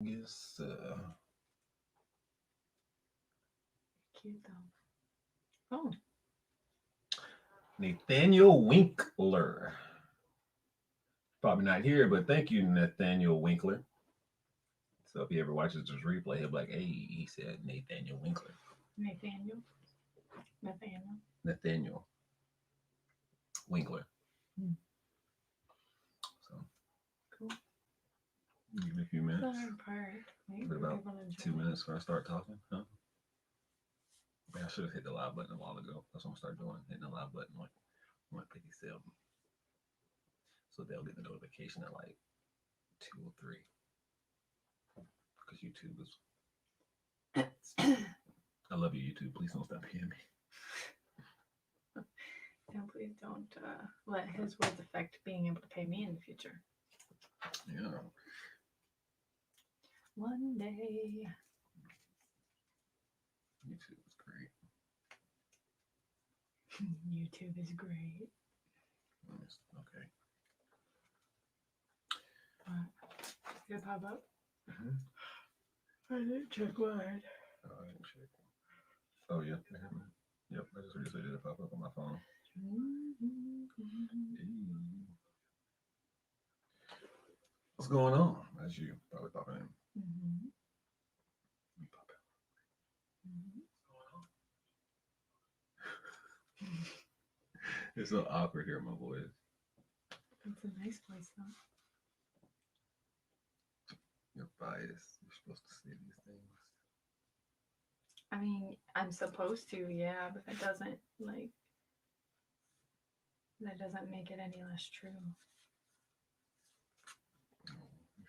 Yes, Cute though. Oh, Nathaniel Winkler. Probably not here, but thank you, Nathaniel Winkler. So if he ever watches this replay, he'll be like, "Hey, he said Nathaniel Winkler." Nathaniel. Nathaniel. Nathaniel Winkler. Hmm. So Cool. give me a few minutes. The hard part. Wait But for about people to 2 minutes before I start talking, huh? Man, I should have hit the live button a while ago. That's what I'm gonna start doing. Hitting the live button like 157. So they'll get the notification at like 2 or 3. Because YouTube is join. stupid. I love you, YouTube. Please don't stop paying me. And please don't let his words affect being able to pay me in the future. Yeah. One day. YouTube is great. YouTube is great. Okay. Did it pop up? Mm-hmm. I didn't check mine. Oh, I didn't check. Oh, yeah. Yep. I just recently did it pop up on my phone. Hey. What's going on? That's you probably popping in. Mm-hmm. You pop out. Mm-hmm. It's so awkward hearing my voice. It's a nice place though. You're biased. You're supposed to say these things. I mean, I'm supposed to, yeah, but that doesn't make it any less true. Oh, you're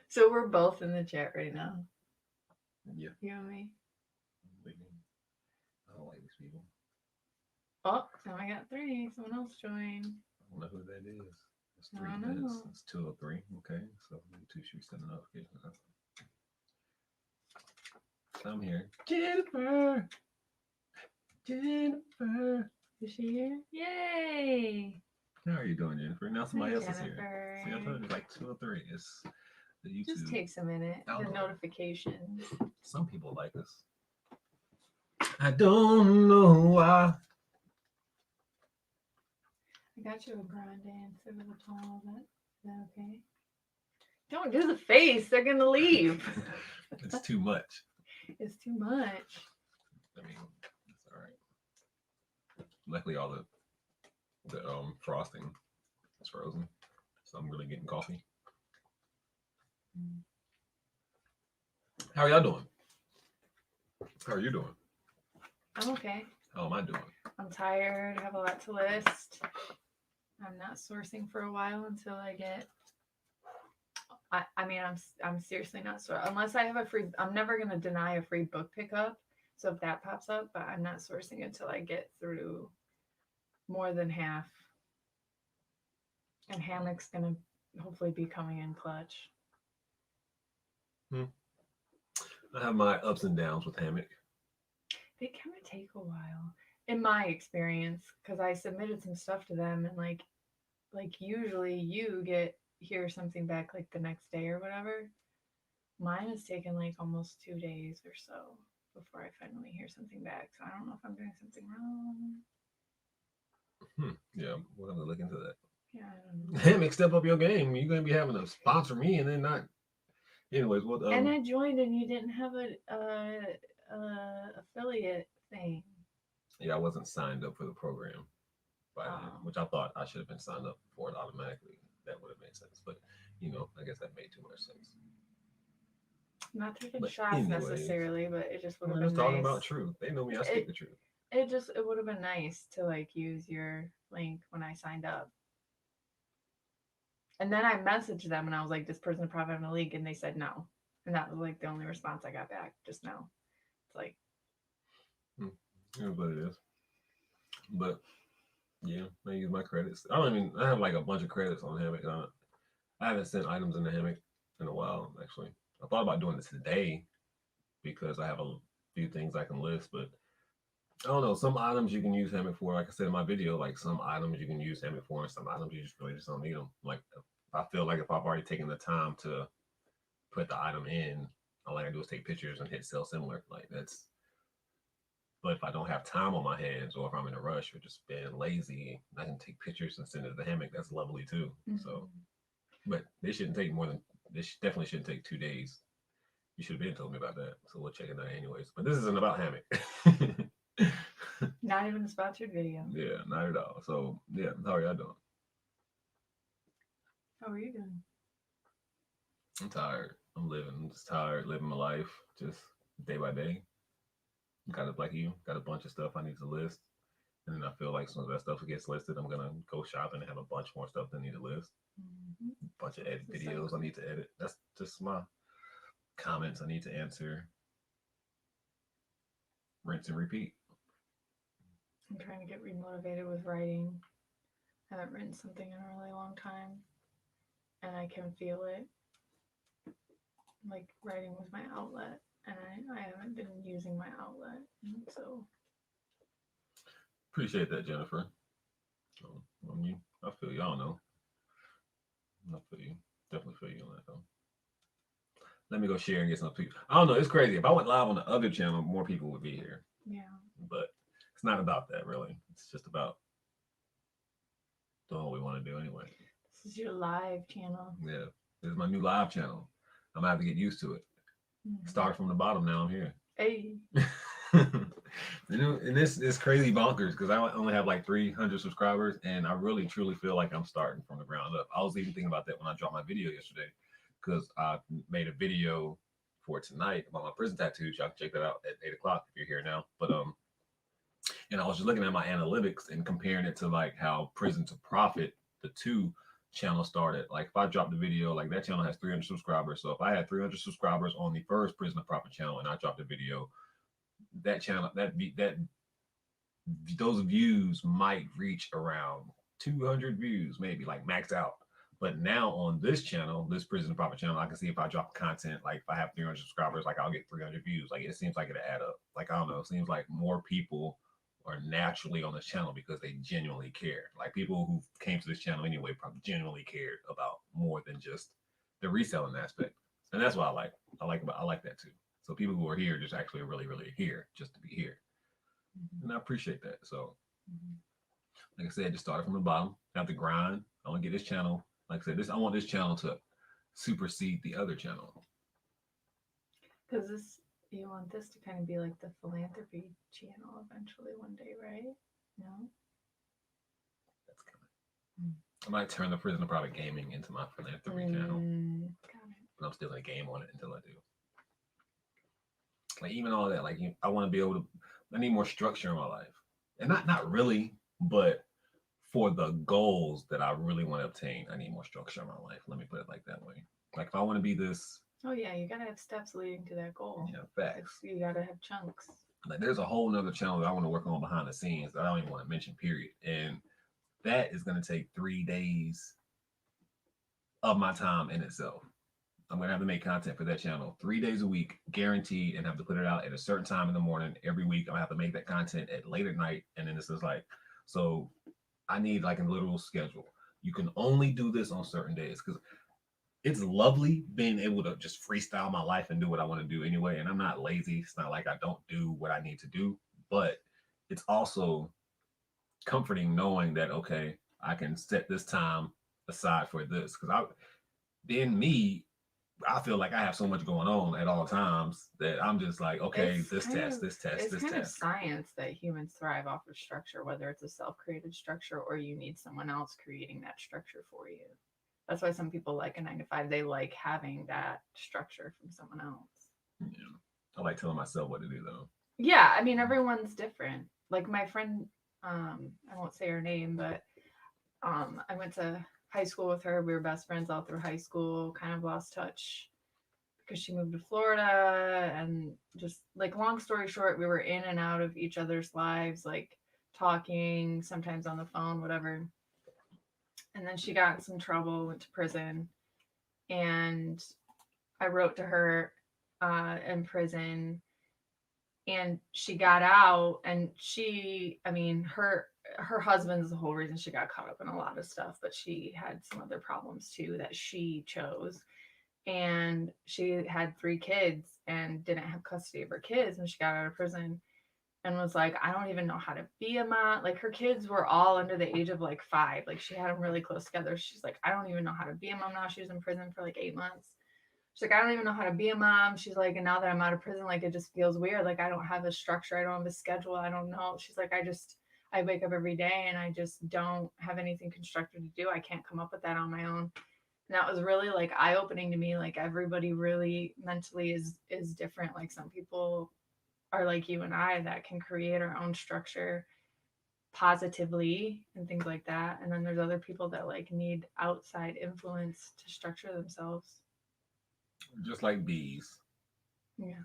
So we're both in the chat right now. sweet. Yeah. You and me. I'm leaving. I don't like these people. Oh, now I got 3. Someone else joined. I don't know who that is. It's I 3 minutes. know. It's 2:03. Okay. So YouTube should be sending notifications. I'm here. Jennifer. Jennifer. Is she here? Yay! How are you doing, Jennifer? Now Hi, somebody else is here. Jennifer. See, I told you it's like 2:03. It's the Just YouTube. takes a minute. The algorithm. notifications. Some people like us. I don't know why. I got you a grande instead of a tall. Is that okay? Don't do the face. They're gonna leave. It's too much. It's too much. I mean, it's all right. Luckily, all the frosting is frozen, so I'm really getting coffee. How are y'all doing? How are you doing? I'm okay. How am I doing? I'm tired. I have a lot to list. I'm not sourcing for a while until I get. I mean, I'm seriously not sure unless I have a free. I'm never gonna deny a free book pickup. So if that pops up, but I'm not sourcing until I get through more than half. And hammock's gonna hopefully be coming in clutch. Hmm. I have my ups and downs with Hammock. They kind of take a while, in my experience, because I submitted some stuff to them, and like usually you hear something back like the next day or whatever. Mine has taken like almost 2 days or so before I finally hear something back. So I don't know if I'm doing something wrong. Yeah, we're gonna look into that. Yeah, I don't know. Hammock, step up your game. You're gonna be having to sponsor me and then not. Anyways, what And I joined, and you didn't have a affiliate thing. Yeah, I wasn't signed up for the program by then, Oh. which I thought I should have been signed up for it automatically. That would have made sense, but I guess that made too much sense. Not taking But shots anyways, necessarily, but it just would we're have just been talking nice. about truth. They know me. I speak It the truth. it would have been nice to like use your link when I signed up. And then I messaged them and I was like, "This person probably in a league," and they said no. And that was like the only response I got back. Just no. It's like Here's what it is. But yeah, I use my credits. I don't even. I have like a bunch of credits on Hammock. I haven't sent items in the Hammock in a while. Actually, I thought about doing this today because I have a few things I can list, but I don't know. Some items you can use Hammock for, like I said in my video. Like some items you can use Hammock for, and some items you just really just don't need them. Like feel like if I've already taken the time to put the item in, all I gotta do is take pictures and hit sell similar. Like that's. But if I don't have time on my hands, or if I'm in a rush or just being lazy, I can take pictures and send it to the hammock. That's lovely too. So, but they shouldn't take more than. Definitely shouldn't take 2 days. You should have been told me about that. So we'll check it out anyways. But this isn't about hammock. Not even a sponsored video. Yeah, not at all. So yeah, how are y'all doing? How are you doing? I'm tired. I'm just tired living my life just day by day. Got it like you. Got a bunch of stuff I need to list. And then I feel like as soon as that stuff gets listed, I'm gonna go shopping and have a bunch more stuff that I need to list. A bunch of edit videos I need to edit. That's just my comments I need to answer. Rinse and repeat. I'm trying to get remotivated with writing. I haven't written something in a really long time, and I can feel it. Like writing was my outlet, and I haven't been using my outlet, so. Appreciate that, Jennifer. I feel y'all know. I feel you. Definitely feel you on that though. Let me go share and get some people. I don't know. It's crazy. If I went live on the other channel, more people would be here. Yeah. But it's not about that really. It's just about doing what we want to do anyway. This is your live channel. Yeah. This is my new live channel. I'm gonna have to get used to it. Start from the bottom now. I'm here. Hey. And this is crazy bonkers because I only have like 300 subscribers, and I really truly feel like I'm starting from the ground up. I was even thinking about that when I dropped my video yesterday, because I made a video for tonight about my prison tattoos. Y'all can check that out at 8 o'clock if you're here now. But and I was just looking at my analytics and comparing it to like how Prison to Profit, the two channel started. Like if I dropped the video, like that channel has 300 subscribers. So if I had 300 subscribers on the first Prison to Profit channel and I dropped a video, that channel, that those views might reach around 200 views, maybe like maxed out. But now on this channel, this Prison to Profit channel, I can see if I drop content, like if I have 300 subscribers, like I'll get 300 views. Like it seems like it'll add up. Like I don't know, it seems like more people are naturally on this channel because they genuinely care. Like people who came to this channel anyway probably genuinely cared about more than just the reselling aspect. And that's what I like. I like that too. So people who are here just actually really, really here just to be here. And I appreciate that. So like I said, just started from the bottom, have to grind. I want to get this channel. Like I said, I want this channel to supersede the other channel. Because you want this to kind of be like the philanthropy channel eventually one day, right? No? That's coming. I might turn the Prison to Profit Gaming into my philanthropy channel. But I'm still going to game on it until I do. Like even all that, like I want to be able to, I need more structure in my life. And not really, but for the goals that I really want to obtain, I need more structure in my life. Let me put it like that way. Like if I want to be this. Oh yeah, you gotta have steps leading to that goal. Yeah, facts. You gotta have chunks. Like there's a whole nother channel that I want to work on behind the scenes that I don't even want to mention, period. And that is going to take 3 days of my time in itself. I'm going to have to make content for that channel 3 days a week, guaranteed, and have to put it out at a certain time in the morning every week. I'm going to have to make that content at late at night. And then this is like, so I need like a literal schedule. You can only do this on certain days because it's lovely being able to just freestyle my life and do what I want to do anyway. And I'm not lazy. It's not like I don't do what I need to do, but it's also comforting knowing that, okay, I can set this time aside for this. Because I feel like I have so much going on at all times that I'm just like, okay, this test. It's kind of science that humans thrive off of structure, whether it's a self-created structure or you need someone else creating that structure for you. That's why some people like a 9-to-5. They like having that structure from someone else. Yeah. I like telling myself what to do though. Yeah, I mean, everyone's different. Like my friend, I won't say her name, but I went to high school with her. We were best friends all through high school, kind of lost touch because she moved to Florida, and just like long story short, we were in and out of each other's lives, like talking sometimes on the phone, whatever. And then she got in some trouble, went to prison, and I wrote to her in prison, and she got out, and her husband's the whole reason she got caught up in a lot of stuff, but she had some other problems too that she chose. And she had 3 kids and didn't have custody of her kids when she got out of prison, and was like, I don't even know how to be a mom. Like her kids were all under the age of like 5. Like she had them really close together. She's like, I don't even know how to be a mom now. She was in prison for like 8 months. She's like, I don't even know how to be a mom. She's like, and now that I'm out of prison, like it just feels weird. Like I don't have a structure. I don't have a schedule. I don't know. She's like, I wake up every day and I just don't have anything constructive to do. I can't come up with that on my own. And that was really like eye opening to me. Like everybody really mentally is different. Like some people are like you and I that can create our own structure positively and things like that. And then there's other people that like need outside influence to structure themselves. Just like bees. Yeah.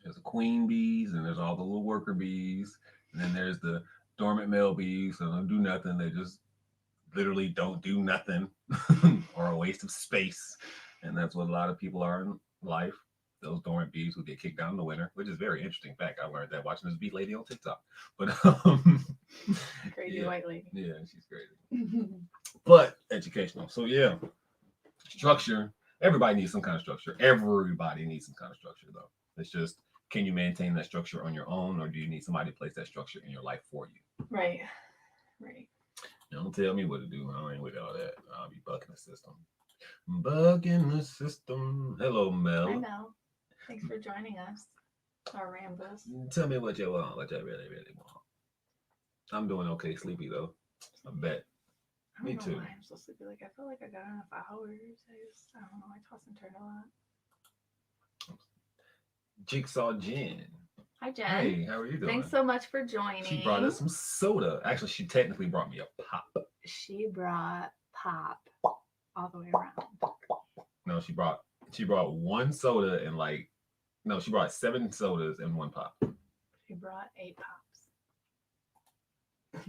There's the queen bees, and there's all the little worker bees, and then there's the dormant male bees. So they don't do nothing. They just literally don't do nothing, or a waste of space. And that's what a lot of people are in life. Those dormant bees who get kicked out in the winter, which is very interesting fact. I learned that watching this bee lady on TikTok. But Crazy yeah, white lady. yeah, she's crazy. But educational. So yeah, structure. Everybody needs some kind of structure. Everybody needs some kind of structure, though. It's just, can you maintain that structure on your own, or do you need somebody to place that structure in your life for you? Right. Right. Don't tell me what to do. I ain't with all that. I'll be bucking the system. Bucking the system. Hello, Mel. Hi, Mel. Thanks for joining us. Our rambles. Tell me what you want. What you really, really want. I'm doing okay, sleepy though. I bet. I don't Me know too. why I'm so sleepy. Like I feel like I got enough hours. I don't know. I toss and turn a lot. Jigsaw Jen. Hi, Jen. Hey, how are you doing? Thanks so much for joining. She brought us some soda. Actually, she technically brought me a pop. She brought pop all the way around. No, she brought one soda and like, no, she brought 7 sodas and 1 pop. She brought 8 pops.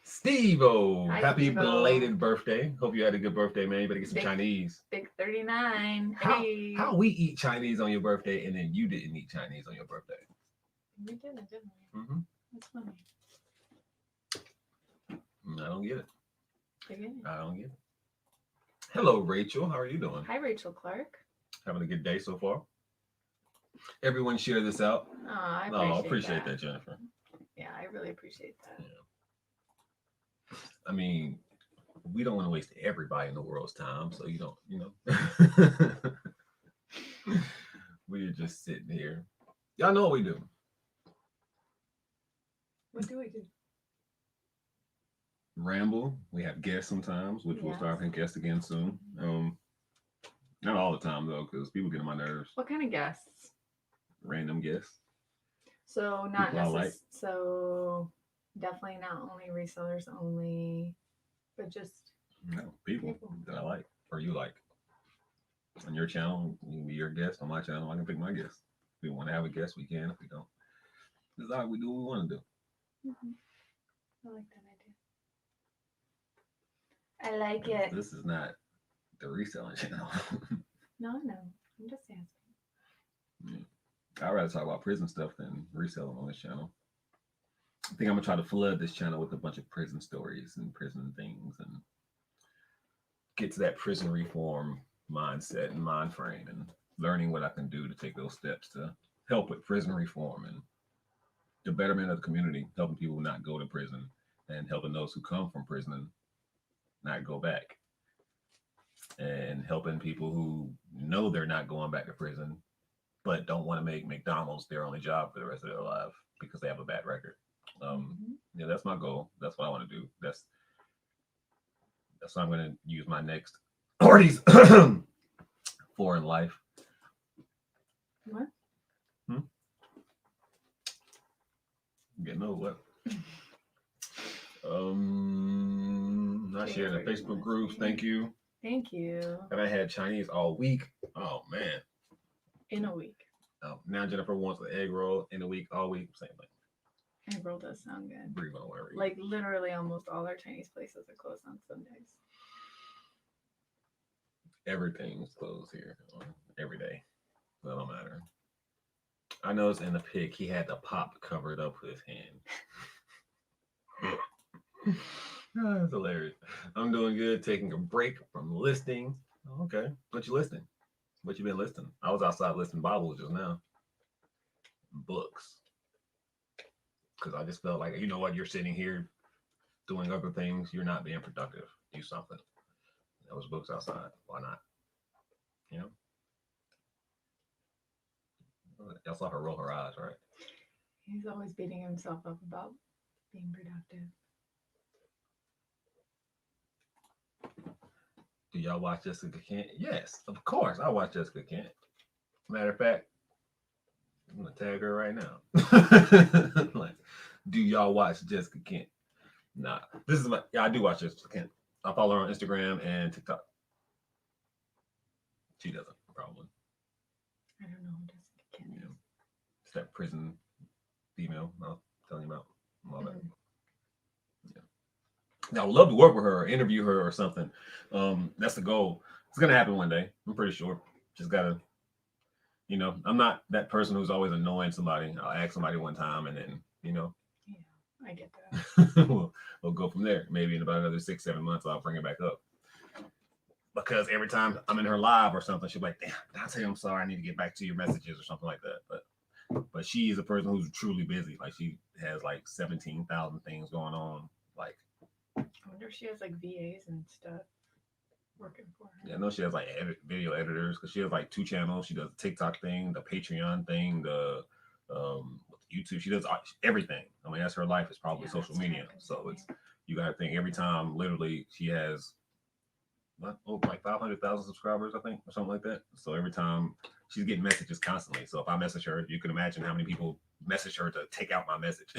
Steve-O, happy Steve-O. belated birthday. Hope you had a good birthday, man. You better get some Big- Chinese. Big 39. Hey. How we eat Chinese on your birthday and then you didn't eat Chinese on your birthday? We didn't we? Mm-hmm. That's funny. I don't get it. Again. I don't get it. Hello, Rachel. How are you doing? Hi, Rachel Clark. Having a good day so far? Everyone share this out. Oh, I appreciate that, Jennifer. Yeah, I really appreciate that. Yeah. I mean, we don't want to waste everybody in the world's time, so you don't, we're just sitting here. Y'all know what we do. What do we do? Ramble. We have guests sometimes, which we'll Yes. start having guests again soon. Not all the time though, because people get on my nerves. What kind of guests? Random guests. So not People I like. necessarily. So definitely not only resellers only, but just People that I like or you like. On your channel, you can be your guest. On my channel, I can pick my guest. If we want to have a guest, we can. If we don't, this is how we do what we want to do. Mm-hmm. I like that idea. I like it. This is not the reselling channel. No, I'm just asking. Yeah. I'd rather talk about prison stuff than reselling on this channel. I think I'm gonna try to flood this channel with a bunch of prison stories and prison things and get to that prison reform mindset and mind frame and learning what I can do to take those steps to help with prison reform and the betterment of the community, helping people not go to prison and helping those who come from prison not go back, and helping people who know they're not going back to prison but don't want to make McDonald's their only job for the rest of their life because they have a bad record. Yeah, that's my goal. That's what I want to do. That's what I'm going to use my next parties for in life. What? You know what? Not sharing the Facebook groups. Thank you. Thank you. And I had Chinese all week. Oh man. In a week. Oh, now Jennifer wants an egg roll in a week, all week. Same thing. Egg roll does sound good. Breathe on whatever. Like literally almost all our Chinese places are closed on Sundays. Everything's closed here every day. So it don't matter. I noticed in the pic he had the pop covered up with his hand. That's hilarious. I'm doing good, taking a break from listening. Okay. What you listening? What you been listening? I was outside listening Bibles just now. Books. Because I just felt like, you know what, you're sitting here doing other things, you're not being productive. Do something. There was books outside. Why not? You know? Y'all saw her roll her eyes, right? He's always beating himself up about being productive. Do y'all watch Jessica Kent? Yes, of course. I watch Jessica Kent. Matter of fact, I'm gonna tag her right now. Like, do y'all watch Jessica Kent? Nah. This is my I do watch Jessica Kent. I follow her on Instagram and TikTok. She doesn't, probably. I don't know who Jessica Kent is. It's that prison female I was telling you about. All that. Yeah. Now, I would love to work with her or interview her or something. That's the goal. It's gonna happen one day. I'm pretty sure. Just gotta, I'm not that person who's always annoying somebody. I'll ask somebody one time and then, Yeah, I get that. we'll go from there. Maybe in about another 6-7 months, I'll bring it back up. Because every time I'm in her live or something, she'll be like, "Damn, Dante, I'm sorry, I need to get back to your messages," or something like that. But she is a person who's truly busy. Like, she has like 17,000 things going on. Like, I wonder if she has like VAs and stuff working for her. yeah, I know she has like video editors because she has like 2 channels. She does the TikTok thing, the Patreon thing, the YouTube. She does everything. I mean, that's her life. Is probably social media. So you got to think every time. Literally, she has like 500,000 subscribers, I think, or something like that. So every time she's getting messages constantly. So if I message her, you can imagine how many people message her to take out my message.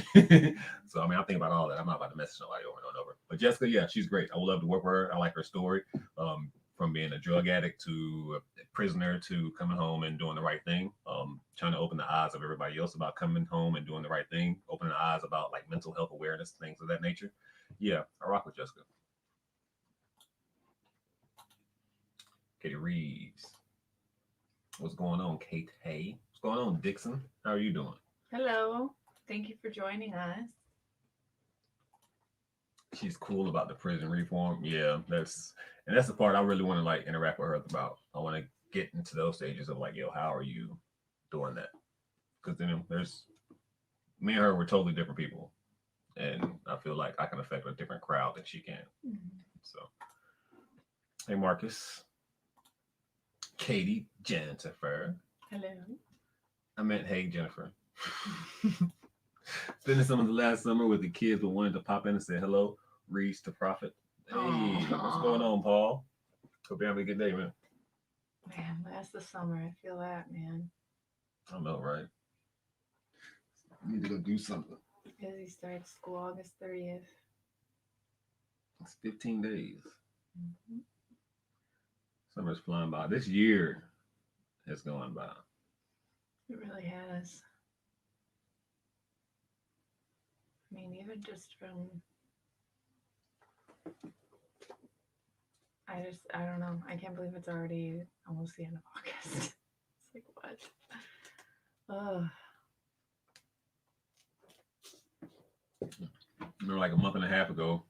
So I mean, I think about all that. I'm not about to message nobody over and over. But Jessica, yeah, she's great. I would love to work with her. I like her story. From being a drug addict to a prisoner to coming home and doing the right thing. Trying to open the eyes of everybody else about coming home and doing the right thing. Opening the eyes about like mental health awareness, things of that nature. Yeah, I rock with Jessica. Katey Reads. What's going on, Katey? What's going on, Dixon? How are you doing? Hello. Thank you for joining us. She's cool about the prison reform. Yeah, that's the part I really want to like interact with her about. I want to get into those stages of like, yo, how are you doing that? Because then there's me and her were totally different people, and I feel like I can affect a different crowd than she can. Mm-hmm. So, hey, Marcus. Katie, Jennifer. Hello. I meant, hey, Jennifer. Spending some of the last summer with the kids, but wanted to pop in and say hello. Reads to Profit. Hey, what's going on, Paul? Hope you're having a good day, man. Man, that's the summer. I feel that, man. I know, right? I need to go do something. Izzy starts school August 30th. It's 15 days. Mm-hmm. Summer's flying by. This year has gone by. It really has. I mean, even just from... I don't know. I can't believe it's already almost the end of August. It's like, what? Ugh. Remember, like a month and a half ago,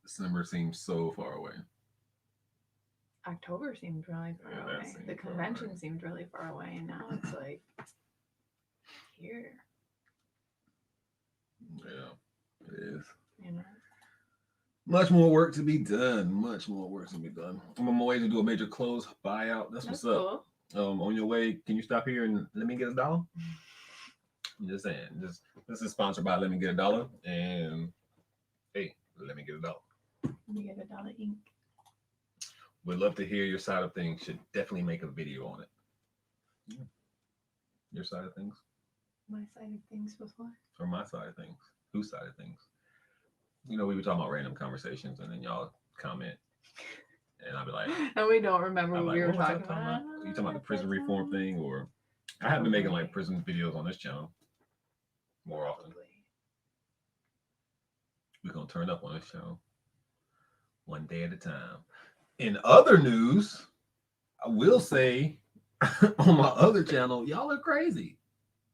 December seemed so far away. October seemed really far away. The convention seemed really far away, and now it's like here. Yeah, it is. You know, much more work to be done. Much more work to be done. I'm on my way to do a major close buyout. That's what's up. Cool. On your way, can you stop here and let me get $1? I'm just saying. This is sponsored by Let Me Get $1, and hey, let me get $1. Let me get $1 ink. Would love to hear your side of things. Should definitely make a video on it. Yeah. Your side of things? My side of things was what? Or my side of things? Whose side of things? We were talking about random conversations, and then y'all comment, and I'll be like, and we don't remember what we were talking about. You talking about the prison reform thing, or I have been making like prison videos on this channel more often. We're gonna turn up on this channel one day at a time. In other news, I will say on my other channel, y'all are crazy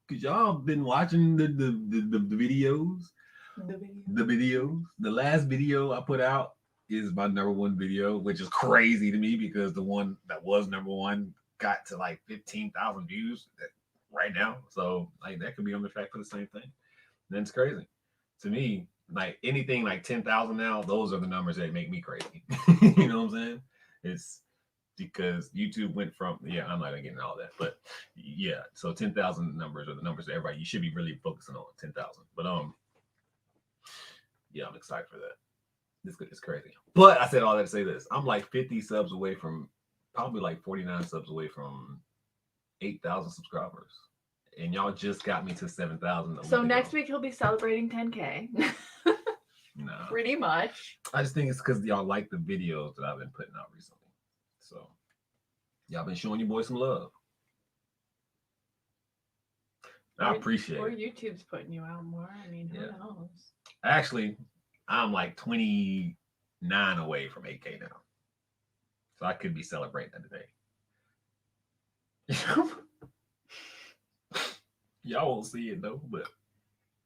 because y'all been watching the videos The videos. The last video I put out is my #1 video, which is crazy to me because the one that was #1 got to like 15,000 views right now. So like that could be on the track for the same thing. Then it's crazy to me. Like anything like 10,000 now, those are the numbers that make me crazy. You know what I'm saying? It's because YouTube went from I'm not getting all that, but yeah. So 10,000 numbers are the numbers that everybody you should be really focusing on 10,000. But yeah, I'm excited for that. It's crazy. But I said all that to say this: I'm like 50 subs away from, probably like 49 subs away from 8,000 subscribers, and y'all just got me to 7,000. So next week he'll be celebrating 10K. Nah, pretty much. I just think it's because y'all like the videos that I've been putting out recently. So y'all been showing you boys some love. I appreciate or it. Or YouTube's putting you out more. I mean, who knows? Actually, I'm like 29 away from 8K now. So I could be celebrating that today. Y'all won't see it though, but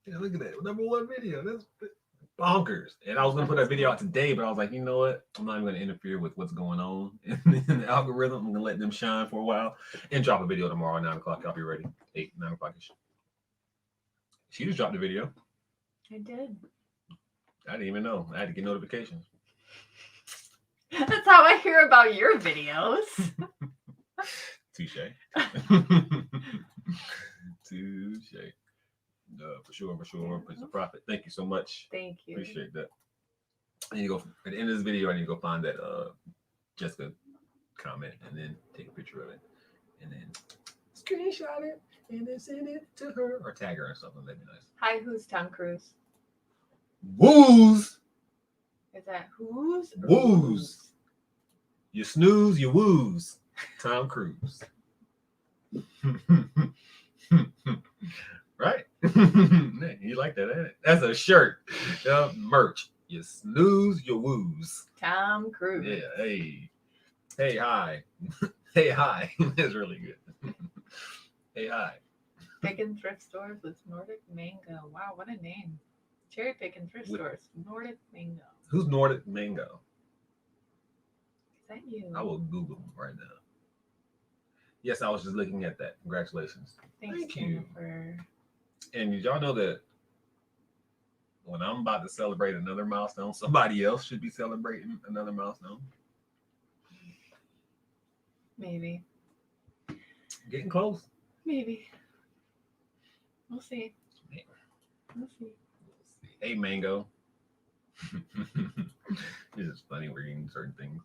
yeah, look at that. #1 video. That's bonkers. And I was gonna put that video out today, but I was like, you know what? I'm not even gonna interfere with what's going on in the algorithm. I'm gonna let them shine for a while and drop a video tomorrow at 9 o'clock. I'll be ready. 9 o'clock-ish. She just dropped the video. I did. I didn't even know. I had to get notifications. That's how I hear about your videos. Touche. Touche. For sure. It's a profit. Thank you so much. Thank you. Appreciate that. I need to go at the end of this video. I need to go find that Jessica comment and then take a picture of it and then screenshot it and then send it to her or tag her or something. That'd be nice. Hi, who's Tom Cruise? Woos. Is that who's? Woos. You snooze, you woos. Tom Cruise. Right? You like that, ain't it? That's a shirt. Merch. You snooze, you woos. Tom Cruise. Yeah. Hey, hi. Hey, hi. That's really good. Hey, hi. Picking thrift stores with Nordic Mango. Wow, what a name. Cherry picking thrift stores. Nordic Mango. Who's Nordic Mango? Is that you? I will Google them right now. Yes, I was just looking at that. Congratulations. Thank you. Jennifer. And did y'all know that when I'm about to celebrate another milestone, somebody else should be celebrating another milestone? Maybe. Getting close. Maybe. We'll see. We'll see. Hey, Mango. It's just funny reading certain things.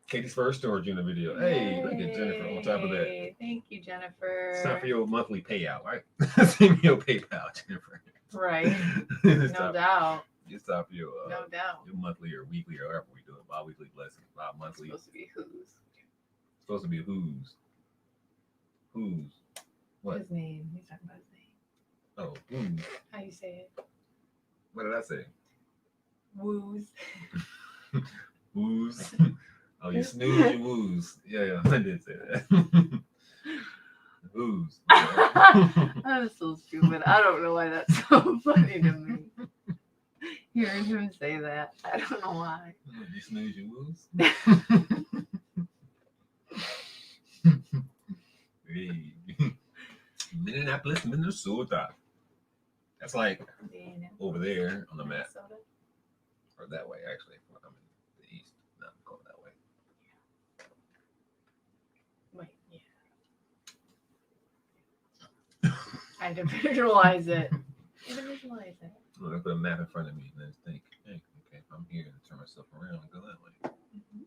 Katie's first storage unit video. Hey, look at Jennifer on top of that. Thank you, Jennifer. It's time for your monthly payout, right? Send me your PayPal, Jennifer. Right. No doubt. It's time for your no doubt. Your monthly or weekly or however we do it. Bi-weekly blessing. Bi-monthly. It's supposed to be who's. It's supposed to be who's. Who's. What? His name. He's talking about his name. Oh, who's. How you say it? What did I say? Woos. Woos. Oh, you snooze, you woos. Yeah, I did say that. Woos. I'm so stupid. I don't know why that's so funny to me. Hearing him say that, I don't know why. You snooze, you woos. Hey. Minneapolis, Minnesota. That's like over there on the map. Minnesota? Or that way, actually. I'm in the east. No, I'm going that way. Wait, yeah. I had to visualize it. I'm gonna put a map in front of me and then think, hey, okay, if I'm here, turn myself around and go that way. Mm-hmm.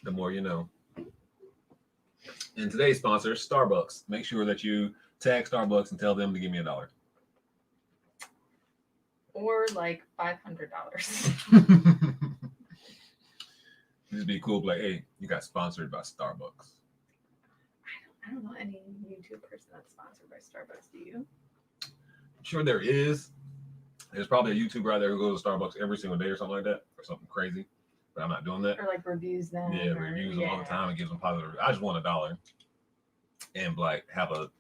The more you know. And today's sponsor, Starbucks. Make sure that you tag Starbucks and tell them to give me $1. Or like $500. This would be cool. Like, hey, you got sponsored by Starbucks. I don't know any YouTube person that's sponsored by Starbucks. Do you? I'm sure there is. There's probably a YouTuber out there who goes to Starbucks every single day or something like that, or something crazy. But I'm not doing that. Or like reviews them. Yeah, reviews them all the time and gives them positive. I just want $1 and like have a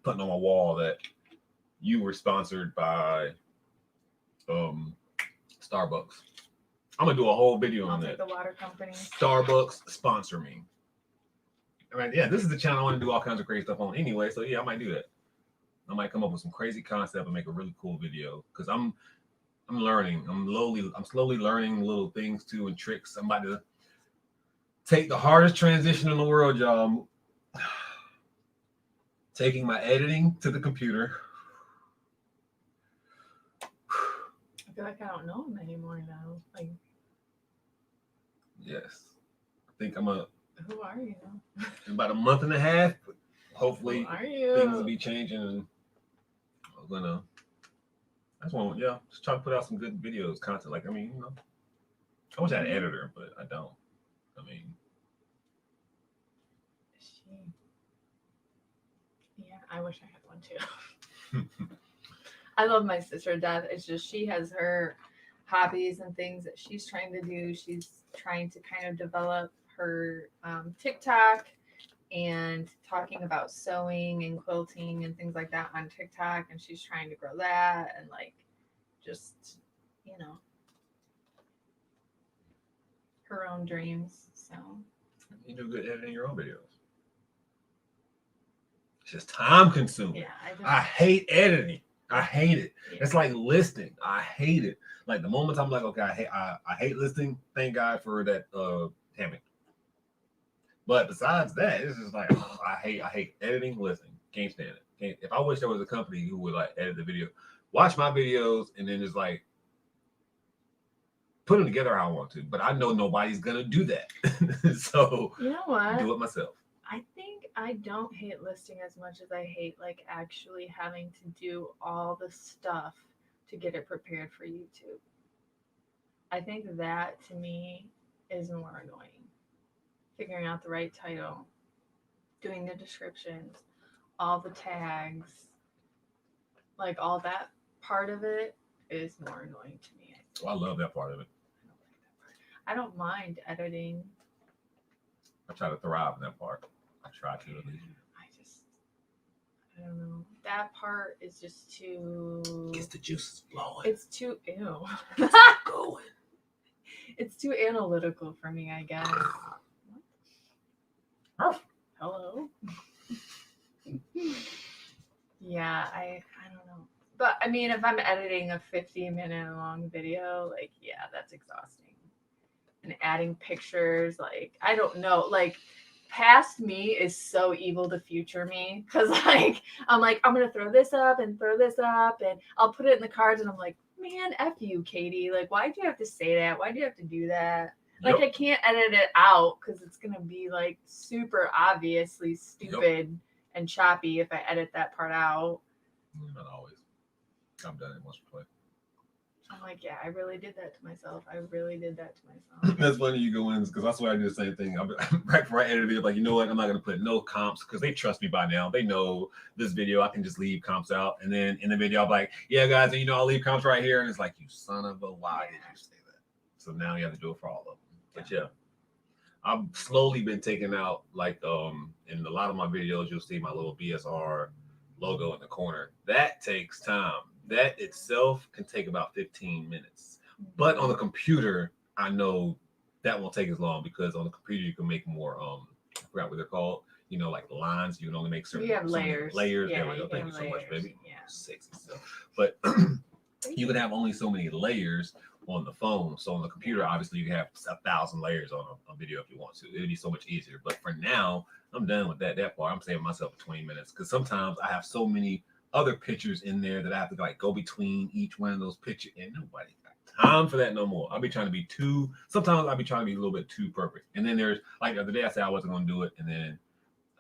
putting on my wall that you were sponsored by Starbucks. I'm gonna do a whole video I'll on take that. the water company. Starbucks sponsor me. I mean, yeah, this is the channel I want to do all kinds of crazy stuff on anyway. So yeah, I might do that. I might come up with some crazy concept and make a really cool video because I'm learning. I'm slowly learning little things too and tricks. I'm about to take the hardest transition in the world, y'all. Taking my editing to the computer. I feel like I don't know him anymore now. Like, Yes, I think I'm a. who are you? In about a month and a half, hopefully Who are you? things will be changing, and I'm gonna. I just want, yeah, just try to put out some good videos, content. Like, I mean, you know, I wish I had an editor, but I don't. I mean, Yeah, I wish I had one too. I love my sister to death. It's just she has her hobbies and things that she's trying to do. She's trying to kind of develop her TikTok and talking about sewing and quilting and things like that on TikTok. And she's trying to grow that and like just, you know, her own dreams. So you do good editing your own videos. It's just time consuming. yeah, I hate editing. I hate it. Yeah. It's like listing. I hate it. Like the moment I'm like, okay, I hate listing. Thank God for that hammock. But besides that, it's just like I hate editing, listing. Can't stand it. If I wish there was a company who would like edit the video, watch my videos, and then just like put them together how I want to. But I know nobody's gonna do that, so you know what? do it myself. I think I don't hate listing as much as I hate like actually having to do all the stuff to get it prepared for YouTube. I think that to me is more annoying. Figuring out the right title, doing the descriptions, all the tags, like all that part of it is more annoying to me. I love that part of it. I don't mind editing. I try to thrive in that part. I try to at least. I don't know. That part is just too. Gets the juices flowing. It's too ew. Going. It's too analytical for me, I guess. Hello. Yeah, I don't know. But I mean, if I'm editing a 50-minute long video, like yeah, that's exhausting. And adding pictures, like I don't know, like past me is so evil to future me because like I'm gonna throw this up and I'll put it in the cards and I'm like, man, F you, Katey. Like, why'd you have to say that? Why'd you have to do that? Like, I can't edit it out because it's gonna be like super obviously stupid and choppy if I edit that part out. Not always. I've done it once or twice. I'm like, yeah, I really did that to myself. That's funny you go in because that's why I do the same thing. Right before I edit it, like, you know what? I'm not gonna put no comps because they trust me by now. They know this video. I can just leave comps out, and then in the video, I'm like, yeah, guys, and you know, I'll leave comps right here, and it's like, you son of a, why did you say that? So now you have to do it for all of them. But yeah, I've slowly been taking out like in a lot of my videos, you'll see my little BSR logo in the corner. That takes time. That itself can take about 15 minutes. But on the computer, I know that won't take as long because on the computer you can make more I forgot what they're called. You know, like lines. You can only make certain You have layers. Layers. Yeah, there we go. Thank you so much, baby. Yeah. Sexy stuff. But you can have only so many layers on the phone. So on the computer, obviously you can have 1,000 layers on a video if you want to. It'd be so much easier. But for now, I'm done with that part. I'm saving myself 20 minutes because sometimes I have so many other pictures in there that I have to like go between each one of those pictures, and nobody got time for that no more. I'll be trying to be sometimes I'll be trying to be a little bit too perfect. And then there's like the other day I said I wasn't going to do it, and then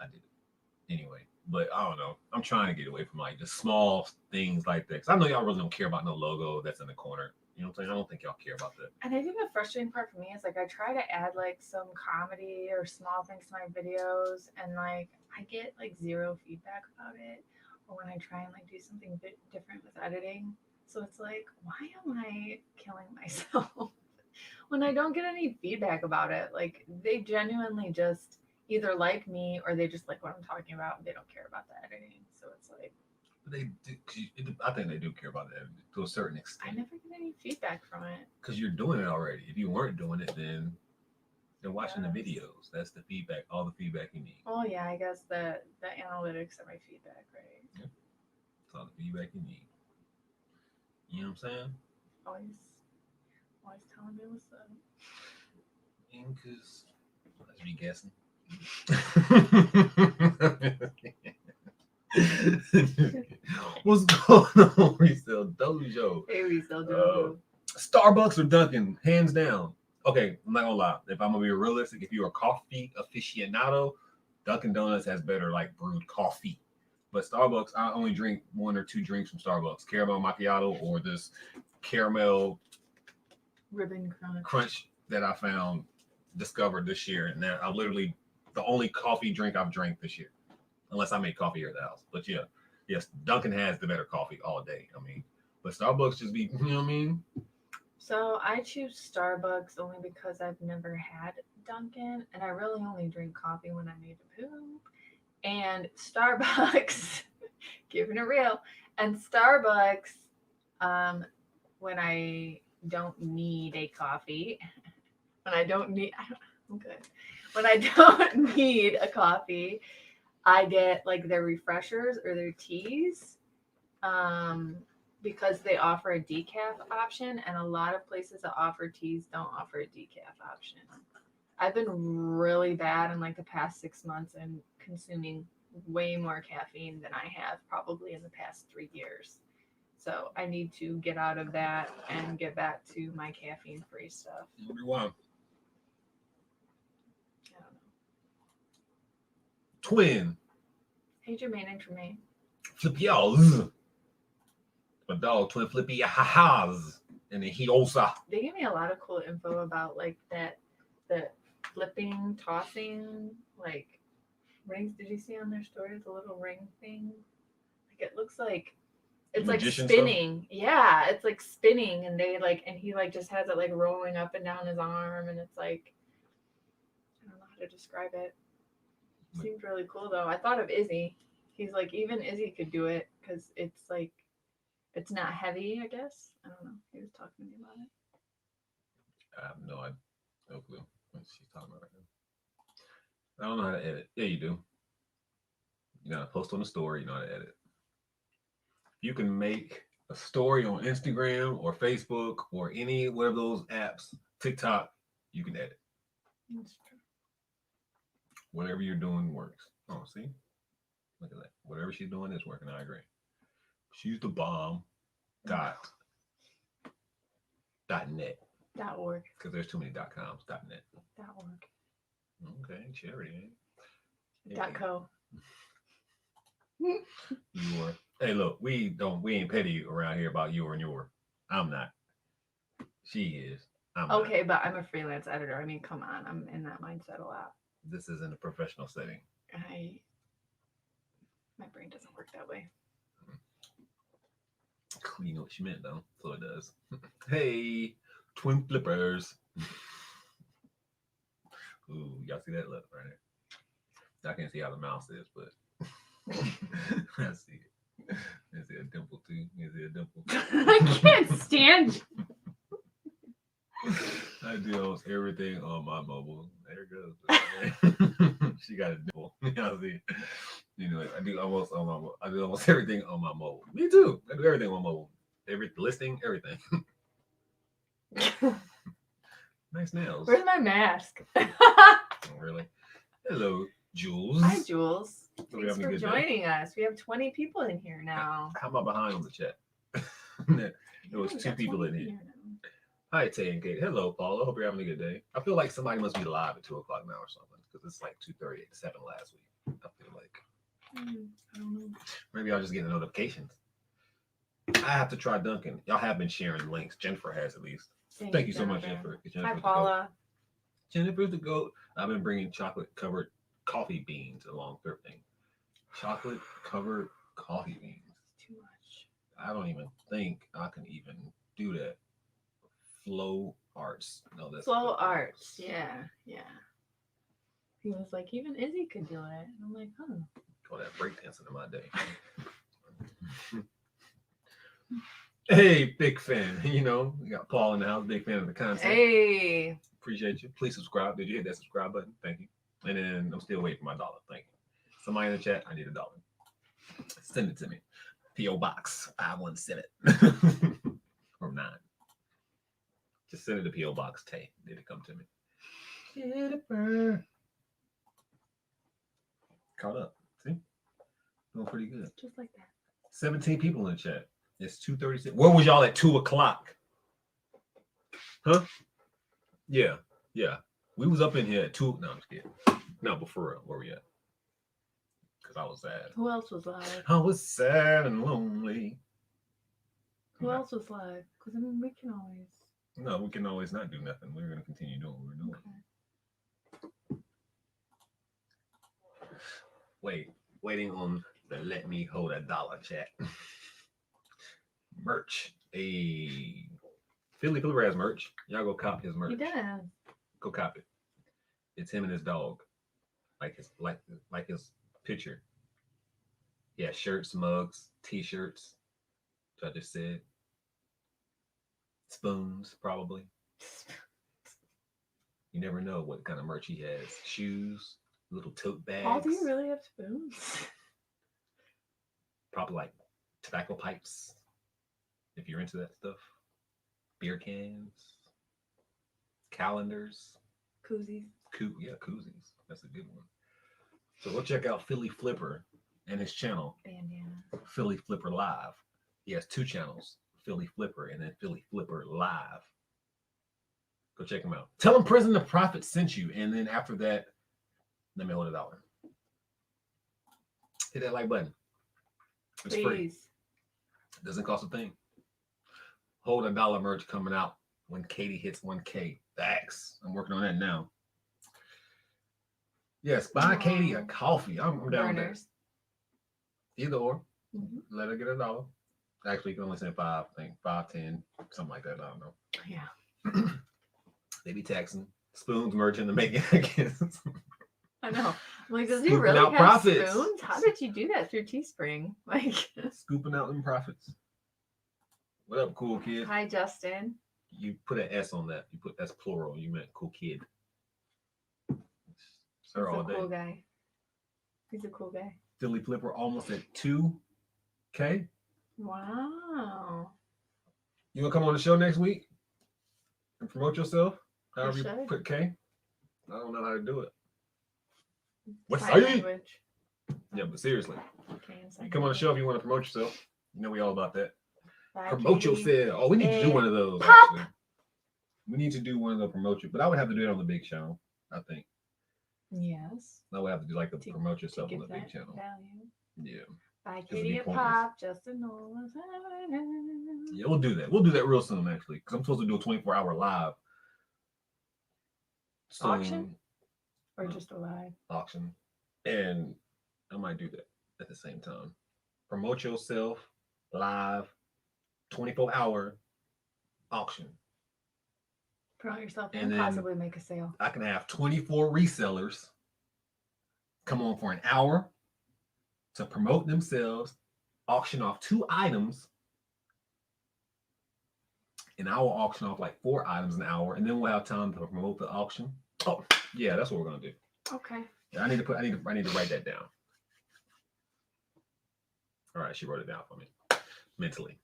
I did it anyway. But I don't know. I'm trying to get away from like just small things like that. Cause I know y'all really don't care about no logo that's in the corner. You know what I'm saying? I don't think y'all care about that. And I think the frustrating part for me is like I try to add like some comedy or small things to my videos, and like I get like zero feedback about it. Or when I try and like do something a bit different with editing, so it's like, why am I killing myself when I don't get any feedback about it? Like they genuinely just either like me or they just like what I'm talking about. They don't care about the editing. So it's like But they do. I think they do care about that to a certain I extent. never get any feedback from it. Because you're doing it already. If you weren't doing it, then they're watching the Yes. videos. That's the feedback. All the feedback you need. Oh yeah, I guess the analytics are my feedback, right? Yeah. That's all the feedback you need. You know what I'm saying? Always telling me what's up. Because let's be guessing. What's going on, Resale Dojo? Hey, we still do. Starbucks or Dunkin', hands down. Okay, I'm not gonna lie. If I'm gonna be realistic, if you're a coffee aficionado, Dunkin' Donuts has better like brewed coffee. But Starbucks, I only drink 1 or 2 drinks from Starbucks: caramel macchiato or this caramel Ribbon crunch. crunch that I found discovered this year, and that I literally the only coffee drink I've drank this year, unless I make coffee here at the house. But yeah, yes, Dunkin' has the better coffee all day. I mean, but Starbucks just be, you know what I mean? So I choose Starbucks only because I've never had Dunkin', and I really only drink coffee when I need to poop. And Starbucks, keeping it real, and Starbucks, um, when I don't need a coffee, when I don't need, I'm good. When I don't need a coffee, I get like their refreshers or their teas. Um, because they offer a decaf option, and a lot of places that offer teas don't offer a decaf option. I've been really bad in like the past 6 months and consuming way more caffeine than I have probably in the past 3 years. So I need to get out of that and get back to my caffeine free stuff. Wow. I don't know. Twin. Hey Jermaine and Tremaine. Flip y'all. My dog, twin flippy ha-has. And then he also. They gave me a lot of cool info about like the flipping, tossing, like rings. Did you see on their story the little ring thing? Like it looks like it's like spinning. Stuff? Yeah, it's like spinning, and he like just has it like rolling up and down his arm, and it's like I don't know how to describe it. It seemed really cool though. I thought of Izzy. He's like even Izzy could do it because it's like it's not heavy. I guess I don't know. He was talking to me about it. I have no clue what she's talking about right now. I don't know how to edit. Yeah, you do. You gotta post on the story. You know how to edit. You can make a story on Instagram or Facebook or any one of those apps, TikTok. You can edit. That's true. Whatever you're doing works. Oh, see, look at that. Whatever she's doing is working. I agree. She's the bomb. .net. .org. Because there's too many .coms. .net. .org. Okay, charity. .co. You are. Hey, look, we ain't petty around here about you and your. I'm not. She is. I'm okay, not. But I'm a freelance editor. I mean, come on, I'm in that mindset a lot. This is in a professional setting. My brain doesn't work that way. You know what she meant though, so it does. Hey, twin flippers. Ooh, y'all see that look right there? I can't see how the mouse is, but I see it. Is it a dimple too? Is it a dimple? I can't stand. I do almost everything on my mobile. There it goes. She got a dimple. I see. You know, I do almost everything on my mobile. Me too. I do everything on mobile. Every listing, everything. Nice nails. Where's my mask? Oh, really? Hello, Jules. Hi, Jules. Thanks for joining us. We have 20 people in here now. How am I behind on the chat? There was 2 people in here. Hi, Tae and Katey. Hello, Paula. Hope you're having a good day. I feel like somebody must be live at 2 o'clock now or something because it's like 2:30, 7 last week. I feel like. I don't know. Maybe I'll just get the notifications. I have to try Dunkin'. Y'all have been sharing links. Jennifer has at least. Thank you so much, Jennifer. Hi, Paula. Jennifer's the GOAT. I've been bringing chocolate-covered coffee beans along thrifting. Chocolate-covered coffee beans. It's too much. I don't even think I can even do that. Flow Arts. No, that's Flow Arts. Yeah. He was like, even Izzy could do it. And I'm like, huh. Call that breakdancing in my day. Hey, big fan. You know, we got Paul in the house, big fan of the content. Hey. Appreciate you. Please subscribe. Did you hit that subscribe button? Thank you. And then I'm still waiting for my $1. Thank you. Somebody in the chat, I need $1. Send it to me. P.O. Box 517 or 9. Just send it to P.O. Box Tae. Did it come to me? Jennifer. Caught up. See? Doing pretty good. Just like that. 17 people in the chat. It's 2:36. Where was y'all at 2 o'clock? Huh? Yeah. We was up in here at 2. No, I'm just kidding. No, but for real, where we at? Because I was sad. Who else was live? I was sad and lonely. Who else was live? Because I mean, we can always. No, we can always not do nothing. We're going to continue doing what we're doing. Okay. Waiting on the let me hold $1 chat. Merch. A Philly has merch. Y'all go cop his merch. He does. Go cop it. It's him and his dog. Like his picture. Yeah, shirts, mugs, t-shirts. Which I just said. Spoons, probably. You never know what kind of merch he has. Shoes, little tote bags. Paul, do you really have spoons? Probably like tobacco pipes, if you're into that stuff. Beer cans, calendars. Koozies. Koozies. That's a good one. So go check out Philly Flipper and his channel. Bandana. Philly Flipper Live. He has 2 channels. Philly Flipper and then Philly Flipper Live. Go check him out. Tell him Prison the Prophet sent you. And then after that, let me hold $1. Hit that like button. It's free. It doesn't cost a thing. Hold $1 merch coming out when Katey hits 1K. Thanks. I'm working on that now. Yes, buy Katey a coffee. I'm down with that. Either or. Mm-hmm. Let her get $1. Actually, you can only send 5, I think 5, 10, something like that. I don't know. Yeah. They be taxing spoons merchant to make it, I guess. I know. I'm like, does he really have profits. Spoons? How did you do that through Teespring? Like scooping out them profits. What up, cool kid? Hi, Justin. You put an S on that. You put that's plural. You meant cool kid. Sir, all day. Cool guy. He's a cool guy. Philly Flipper almost at 2K. Wow. You wanna come on the show next week and promote yourself? However you put K. I don't know how to do it. What's language? Yeah, but seriously, you come on the show if you want to promote yourself. You know we all about that. Bye, promote Katey. Yourself. Oh, we need to do one of those. Actually. We need to do one of the promote you, but I would have to do it on the big channel. I think. Yes. I would have to do like the promote yourself on the big channel. Value. Yeah. Bye, Katey and Pop. Justin Nolan. Yeah, we'll do that. We'll do that real soon, actually, because I'm supposed to do a 24-hour live. Auction? Or just a live? Auction. And I might do that at the same time. Promote yourself, live, 24-hour auction. Promote yourself and possibly make a sale. I can have 24 resellers come on for an hour to promote themselves, auction off 2 items, and I will auction off like 4 items an hour, and then we'll have time to promote the auction. Oh, yeah, that's what we're gonna do. Okay. Yeah, I need to write that down. All right, she wrote it down for me mentally.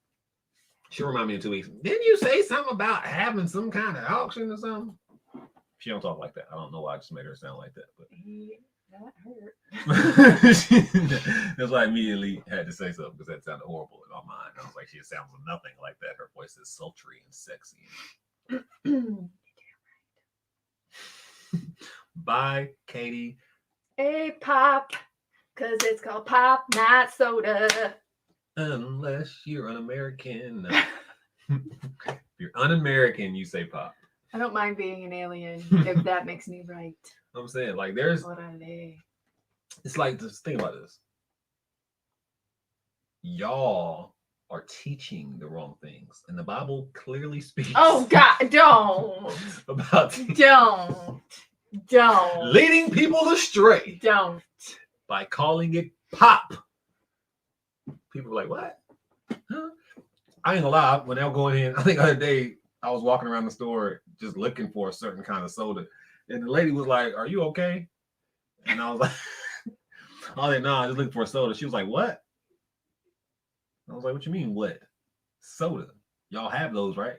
She'll remind me in 2 weeks. Didn't you say something about having some kind of auction or something? She don't talk like that. I don't know why I just made her sound like that, but that hurt. That's why I immediately had to say something because that sounded horrible in my mind. I was like, she sounds nothing like that. Her voice is sultry and sexy. Bye, Katey. Hey, Pop, because it's called Pop, not soda. Unless you're an American. If you're un-American, you say Pop. I don't mind being an alien if that makes me right. I'm saying, like, there's. What are they? It's like, just think about this. Y'all are teaching the wrong things, and the Bible clearly speaks. Oh God, don't. About don't. Leading people astray. Don't. By calling it Pop. People were like, what? Huh? I ain't gonna lie. When I was going in, I think the other day I was walking around the store just looking for a certain kind of soda, and the lady was like, "Are you okay?" And I was like, "Oh, no, I'm just looking for a soda." She was like, "What?" I was like, "What you mean, what? Soda? Y'all have those, right?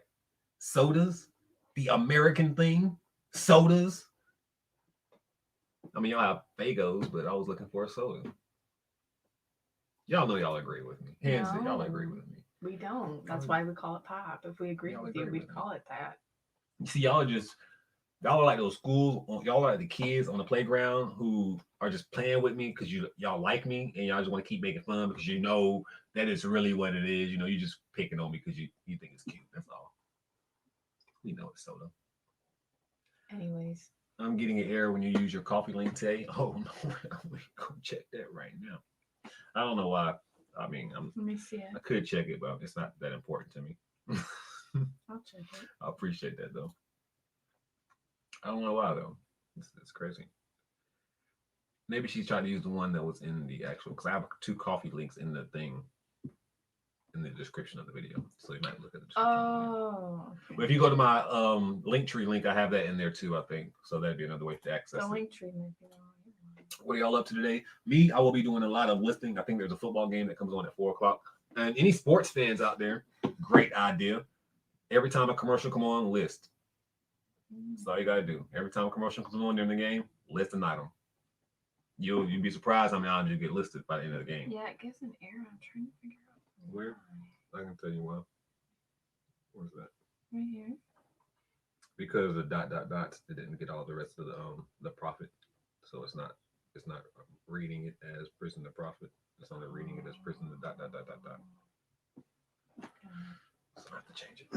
Sodas, the American thing, sodas. I mean, y'all have Fagos, but I was looking for a soda. Y'all know y'all agree with me. Hands that y'all agree No, with me. we don't. That's why we call it pop. If we agreed Y'all with you, agree we'd with me. call it that. You see, y'all are like those schools. Y'all are like the kids on the playground who are just playing with me because y'all like me and y'all just want to keep making fun because you know that is really what it is. You know, you just picking on me because you think it's cute. That's all. We know it's soda. Anyways, I'm getting an error when you use your coffee link, Tay. Oh no, we go check that right now. I don't know why. I mean, let me see it. I could check it, but it's not that important to me. I'll check it. I appreciate that though. I don't know why though. It's crazy. Maybe she's trying to use the one that was in the actual because I have two coffee links in the thing in the description of the video. So you might look at the description. Oh. But if you go to my linktree link, I have that in there too, I think. So that'd be another way to access The it. link tree might be the one. What are y'all up to today? Me, I will be doing a lot of listing. I think there's a football game that comes on at 4 o'clock. And any sports fans out there, great idea. Every time a commercial come on, list. That's all you gotta do. Every time a commercial comes on during the game, list an item. You'll be surprised how many items you get listed by the end of the game. Yeah, it gives an error. I'm trying to figure out Where? I can tell you why. Where's that? right here. Because the dots, it didn't get all the rest of the profit, so it's not reading it as prison to profit. It's only reading it as prison to dot. Okay. So I have to change it.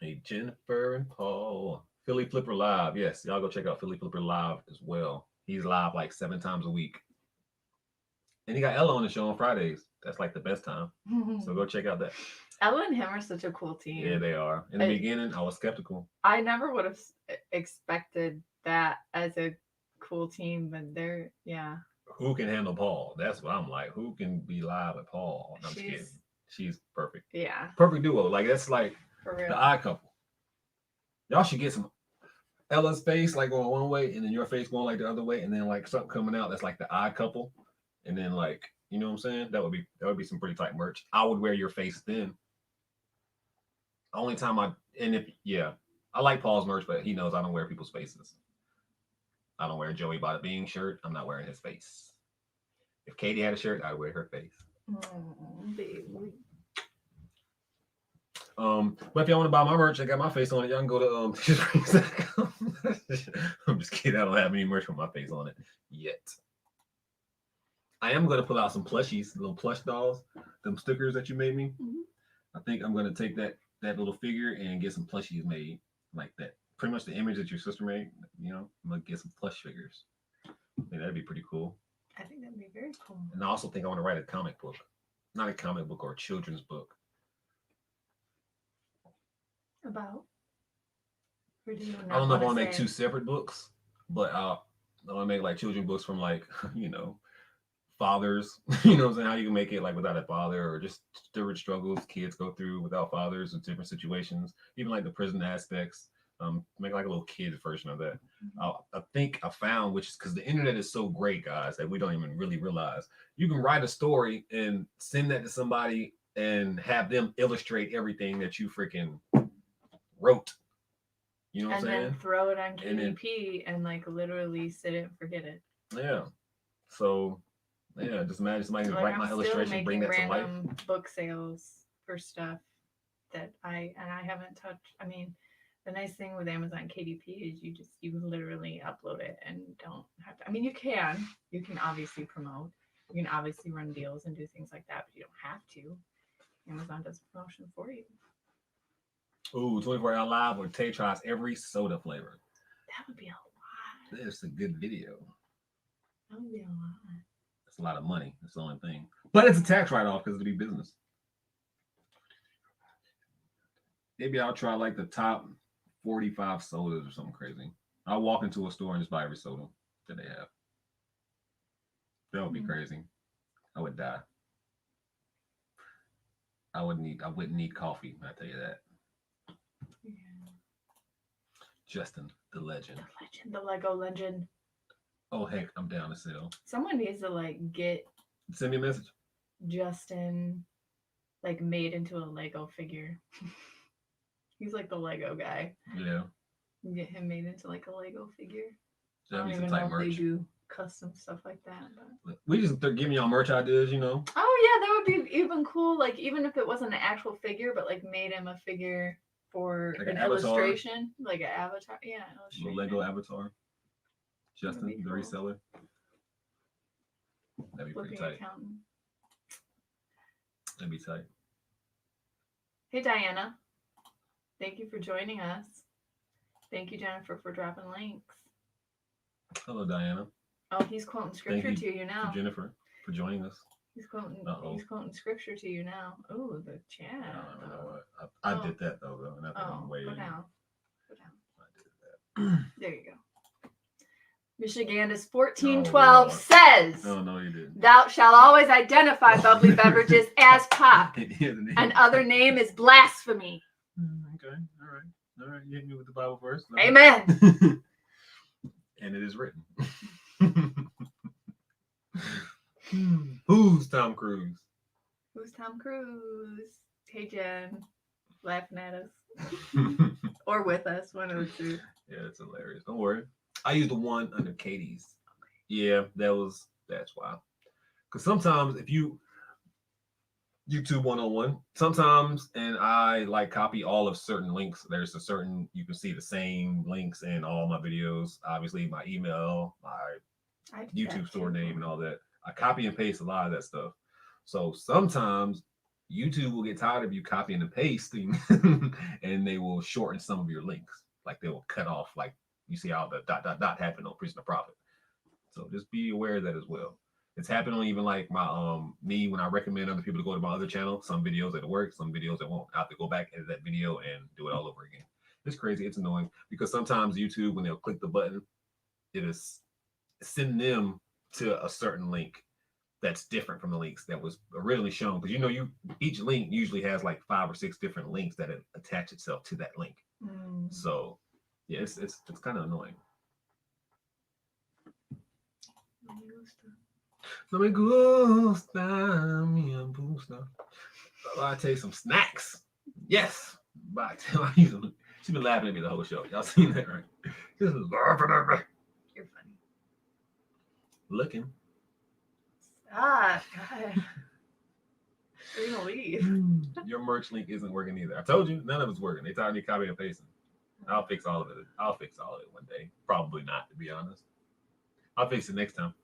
Hey, Jennifer and Paul. Philly Flipper Live. Yes, y'all go check out Philly Flipper Live as well. He's live like 7 times a week. And he got Ella on the show on Fridays. That's like the best time. So go check out that. Ella and him are such a cool team. Yeah, they are. In the beginning, I was skeptical. I never would have expected that as a cool team, but they're, yeah. Who can handle Paul? That's what I'm like. Who can be live with Paul? No, I'm just kidding. She's perfect. Yeah. Perfect duo. Like, that's like For real. the odd couple. Y'all should get some Ella's face like going one way and then your face going like the other way and then like something coming out that's like the odd couple. And then like, you know what I'm saying? That would be some pretty tight merch. I would wear your face then. Only time I like Paul's merch, but he knows I don't wear people's faces. I don't wear a Joey Bada Bing shirt. I'm not wearing his face. If Katey had a shirt, I'd wear her face. Baby. But if y'all want to buy my merch, I got my face on it. Y'all can go to I'm just kidding. I don't have any merch with my face on it yet. I am going to pull out some plushies, little plush dolls, them stickers that you made me. Mm-hmm. I think I'm going to take that little figure and get some plushies made like that. Pretty much the image that your sister made. You know, I'm going to get some plush figures. I think that'd be pretty cool. I think that'd be very cool. And I also think I want to write a comic book. Not a comic book or a children's book. About? Or do you I don't know if I want to make 2 separate books, but I want to make like children's books from like, you know, fathers, you know what I'm saying? How you can make it like without a father or just different struggles kids go through without fathers or different situations, even like the prison aspects. Make like a little kid's version of that. I think I found, which is because the internet is so great, guys, that we don't even really realize. You can write a story and send that to somebody and have them illustrate everything that you freaking wrote. You know what I'm saying? And then throw it on KDP and like literally sit it and forget it. Yeah. So yeah, just imagine somebody can write my illustration, bring that to life. Book sales for stuff that I haven't touched. I mean, the nice thing with Amazon KDP is you literally upload it and don't have to. I mean, you can obviously promote, you can obviously run deals and do things like that, but you don't have to. Amazon does promotion for you. Ooh, 24-hour live where Tay tries every soda flavor. That would be a lot. That's a good video. That would be a lot. It's a lot of money. That's the only thing. But it's a tax write-off because it'll be business. Maybe I'll try like the top 45 sodas or something crazy. I'll walk into a store and just buy every soda that they have. That would be Mm. crazy. I would die. I wouldn't need coffee, I tell you that. Yeah. Justin, the legend. The legend, the Lego legend. Oh heck, I'm down to sell. Someone needs to like get Send me a message. Justin like made into a Lego figure. He's like the Lego guy. Yeah. Get him made into like a Lego figure. I That'd don't be some even know type if they merch. do custom stuff like that. But... We just giving y'all merch ideas, you know. Oh yeah, that would be even cool. Like even if it wasn't an actual figure, but like made him a figure for Like an an avatar? illustration, like an avatar. Yeah, an The illustration. Lego avatar. Justin, be the cool. reseller. That'd be pretty Flipping tight. accountant. That'd be tight. Hey Diana, thank you for joining us. Thank you Jennifer for dropping links. Hello, Diana. Oh, he's quoting scripture you to you now. For Jennifer, for joining us. He's quoting. Uh-oh. He's quoting scripture to you now. Oh, the chat. I don't know what. I did that though, and I think I'm way. Go down. Go down. I did that. There you go. Michigandus 1412 Oh, Lord. says, Oh no, you didn't. "Thou shalt always identify bubbly beverages as pop. An other name is blasphemy." Okay, all right. You hit me with the Bible verse. Amen. And it is written. Who's Tom Cruise? Who's Tom Cruise? Hey Jen, laughing at us or with us, one of the two. Yeah, it's hilarious. Don't worry. I used the one under Katey's. Yeah, that's why. Because sometimes if you YouTube 101, sometimes, and I like copy all of certain links. There's a certain, you can see the same links in all my videos. Obviously, my email, my YouTube store name, and all that. I copy and paste a lot of that stuff. So sometimes YouTube will get tired of you copying and pasting, and they will shorten some of your links. Like they will cut off, like you see how the ... happened on Preaching the Prophet. So just be aware of that as well. It's happened on even like my me when I recommend other people to go to my other channel. Some videos that work, some videos that won't. I have to go back into that video and do it all over again. It's crazy. It's annoying because sometimes YouTube, when they'll click the button, it is send them to a certain link that's different from the links that was originally shown. Because each link usually has like 5 or 6 different links that attach itself to that link. So yeah, it's kind of annoying. No me gusta mi gusta. I take some snacks. Yes. But she's been laughing at me the whole show. Y'all seen that, right? Just laughing at me. You're funny. Looking. God. Are you gonna leave? Your merch link isn't working either. I told you, none of it's working. They tired of me copying and pasting. I'll fix all of it. I'll fix all of it one day. Probably not, to be honest. I'll fix it next time.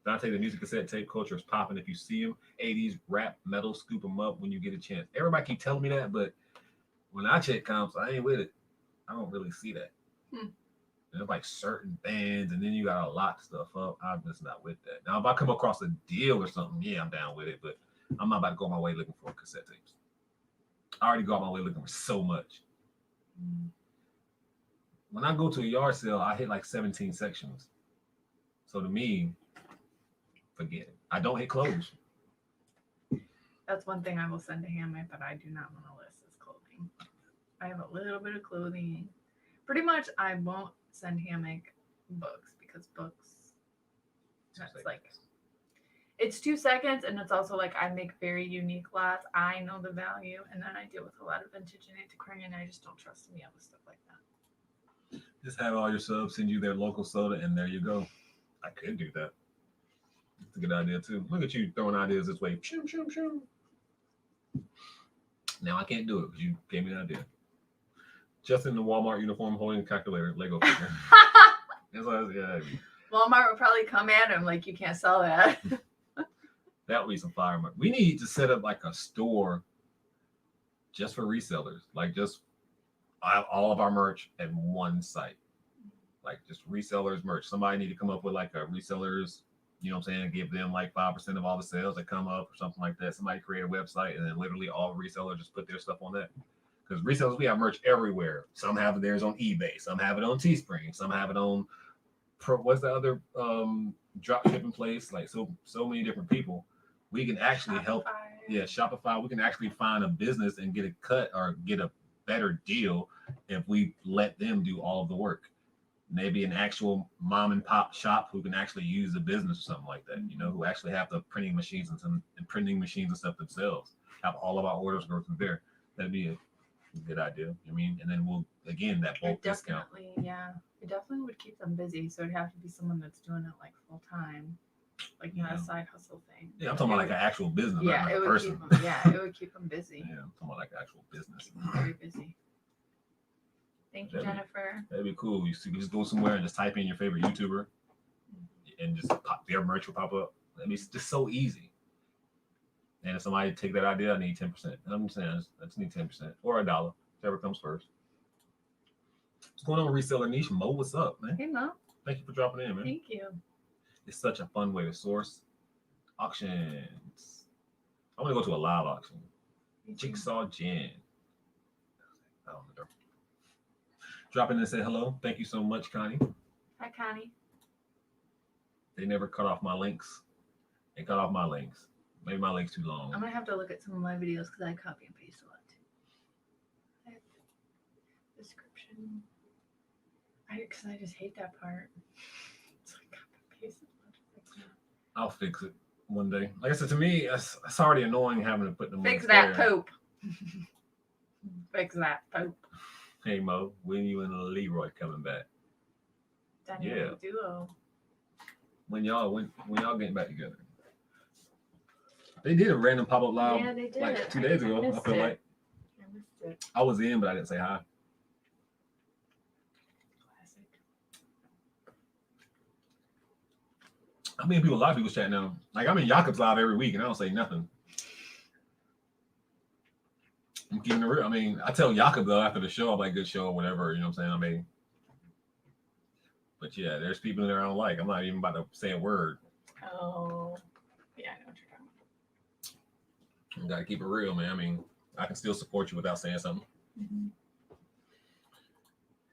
Dante, the music cassette tape culture is popping. If you see them, 80s rap, metal, scoop them up when you get a chance. Everybody keep telling me that, but when I check comps, I ain't with it. I don't really see that. There's like certain bands, and then you got to lock stuff up. I'm just not with that. Now, if I come across a deal or something, yeah, I'm down with it, but I'm not about to go my way looking for cassette tapes. I already go my way looking for so much. When I go to a yard sale, I hit like 17 sections. So to me, forget it. I don't hit clothes. That's one thing I will send to Hamlet that I do not want to list is clothing. I have a little bit of clothing. Pretty much, I won't send Hammock books because books, that's like, it's 2 seconds, and it's also like I make very unique lots. I know the value, and then I deal with a lot of vintage and antiquarian, and I just don't trust me with stuff like that. Just have all your subs send you their local soda, and there you go. I could do that. It's a good idea too. Look at you throwing ideas this way. Shoom, shoom, shoom. Now I can't do it because you gave me an idea. Just in the Walmart uniform, holding a calculator, Lego figure. That's what I was, yeah. Walmart will probably come at him like you can't sell that. That would be some fire. We need to set up like a store just for resellers. Like just all of our merch at one site. Like just resellers merch. Somebody need to come up with like a resellers, you know what I'm saying, give them like 5% of all the sales that come up or something like that. Somebody create a website and then literally all resellers just put their stuff on that. Because resellers, we have merch everywhere. Some have theirs on eBay. Some have it on Teespring. Some have it on what's the other drop shipping place? Like so many different people. We can actually help. Yeah, Shopify. We can actually find a business and get a cut or get a better deal if we let them do all of the work. Maybe an actual mom and pop shop who can actually use the business or something like that. You know, who actually have the printing machines and printing machines and stuff themselves. Have all of our orders go through there. That'd be a good idea. I mean, and then we'll again that bulk discount. Yeah, it definitely would keep them busy. So it'd have to be someone that's doing it like full time, like not a side hustle thing. Yeah, I'm talking about like an actual business, yeah, not like it a would person. Keep them, yeah, it would keep them busy. Yeah, I'm talking about like actual business. Very busy. Thank you, Jennifer. That'd be cool. You just go somewhere and just type in your favorite YouTuber, and just pop their merch will pop up. I mean, it's just so easy. And if somebody take that idea, I need 10%. I'm just saying, I just need 10% or $1, whichever comes first. What's going on, reseller niche? Mo, what's up, man? Hey, Mo. Thank you for dropping in, man. Thank you. It's such a fun way to source auctions. I want to go to a live auction. Jigsaw Jen. I don't know. Drop in and say hello. Thank you so much, Connie. Hi, Connie. They never cut off my links. They cut off my links. Maybe my link's too long. I'm gonna have to look at some of my videos because I copy and paste a lot too. Description. Because I just hate that part. It's like copy and paste. I'll fix it one day. Like I said, to me, it's already annoying having to put them. Fix that poop. Fix that poop. Hey Mo, when you and Leroy coming back? Dynamic duo. When y'all getting back together? They did a random pop-up live like 2 days ago. I feel like I missed it. I was in, but I didn't say hi. Classic. I mean, a lot of people chatting now. Like I'm in Jakob's live every week, and I don't say nothing. I'm keeping it real. I mean, I tell Jakob though after the show, I'm like, good show or whatever. You know what I'm saying? I mean, but yeah, there's people in there I don't like. I'm not even about to say a word. Oh, yeah, I know what you're talking about. You gotta keep it real, man. I mean, I can still support you without saying something. Mm-hmm.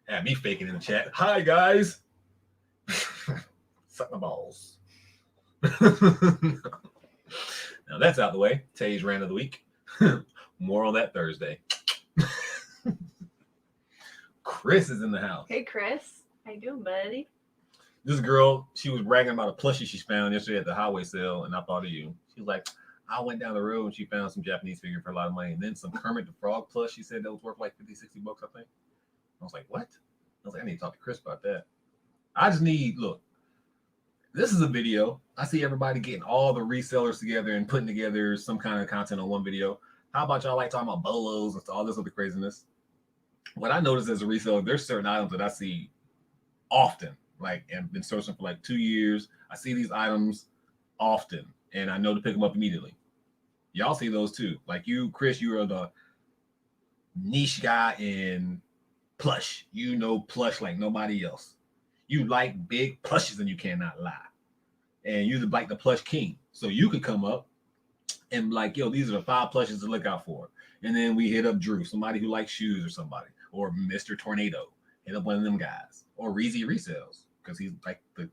Had me faking in the chat. Hi guys. Suck my balls. Now that's out the way. Tae's rant of the week. More on that Thursday. Chris is in the house. Hey, Chris. How you doing, buddy? This girl, she was bragging about a plushie she found yesterday at the highway sale, and I thought of you. She was like, I went down the road and she found some Japanese figure for a lot of money, and then some Kermit the Frog plush. She said that was worth like 50, 60 bucks, I think. I was like, what? I was like, I need to talk to Chris about that. I just need, look, this is a video. I see everybody getting all the resellers together and putting together some kind of content on one video. How about y'all like talking about bolos and all this other craziness? What I noticed as a reseller, there's certain items that I see often, like, and been sourcing for like 2 years. I see these items often, and I know to pick them up immediately. Y'all see those too. Like you, Chris, you are the niche guy in plush. You know plush like nobody else. You like big plushes and you cannot lie. And you're like the plush king. So you could come up and like, yo, these are the 5 plushes to look out for. And then we hit up Drew, somebody who likes shoes or somebody, or Mr. Tornado. Hit up one of them guys. Or Reezy Resells, because he's like the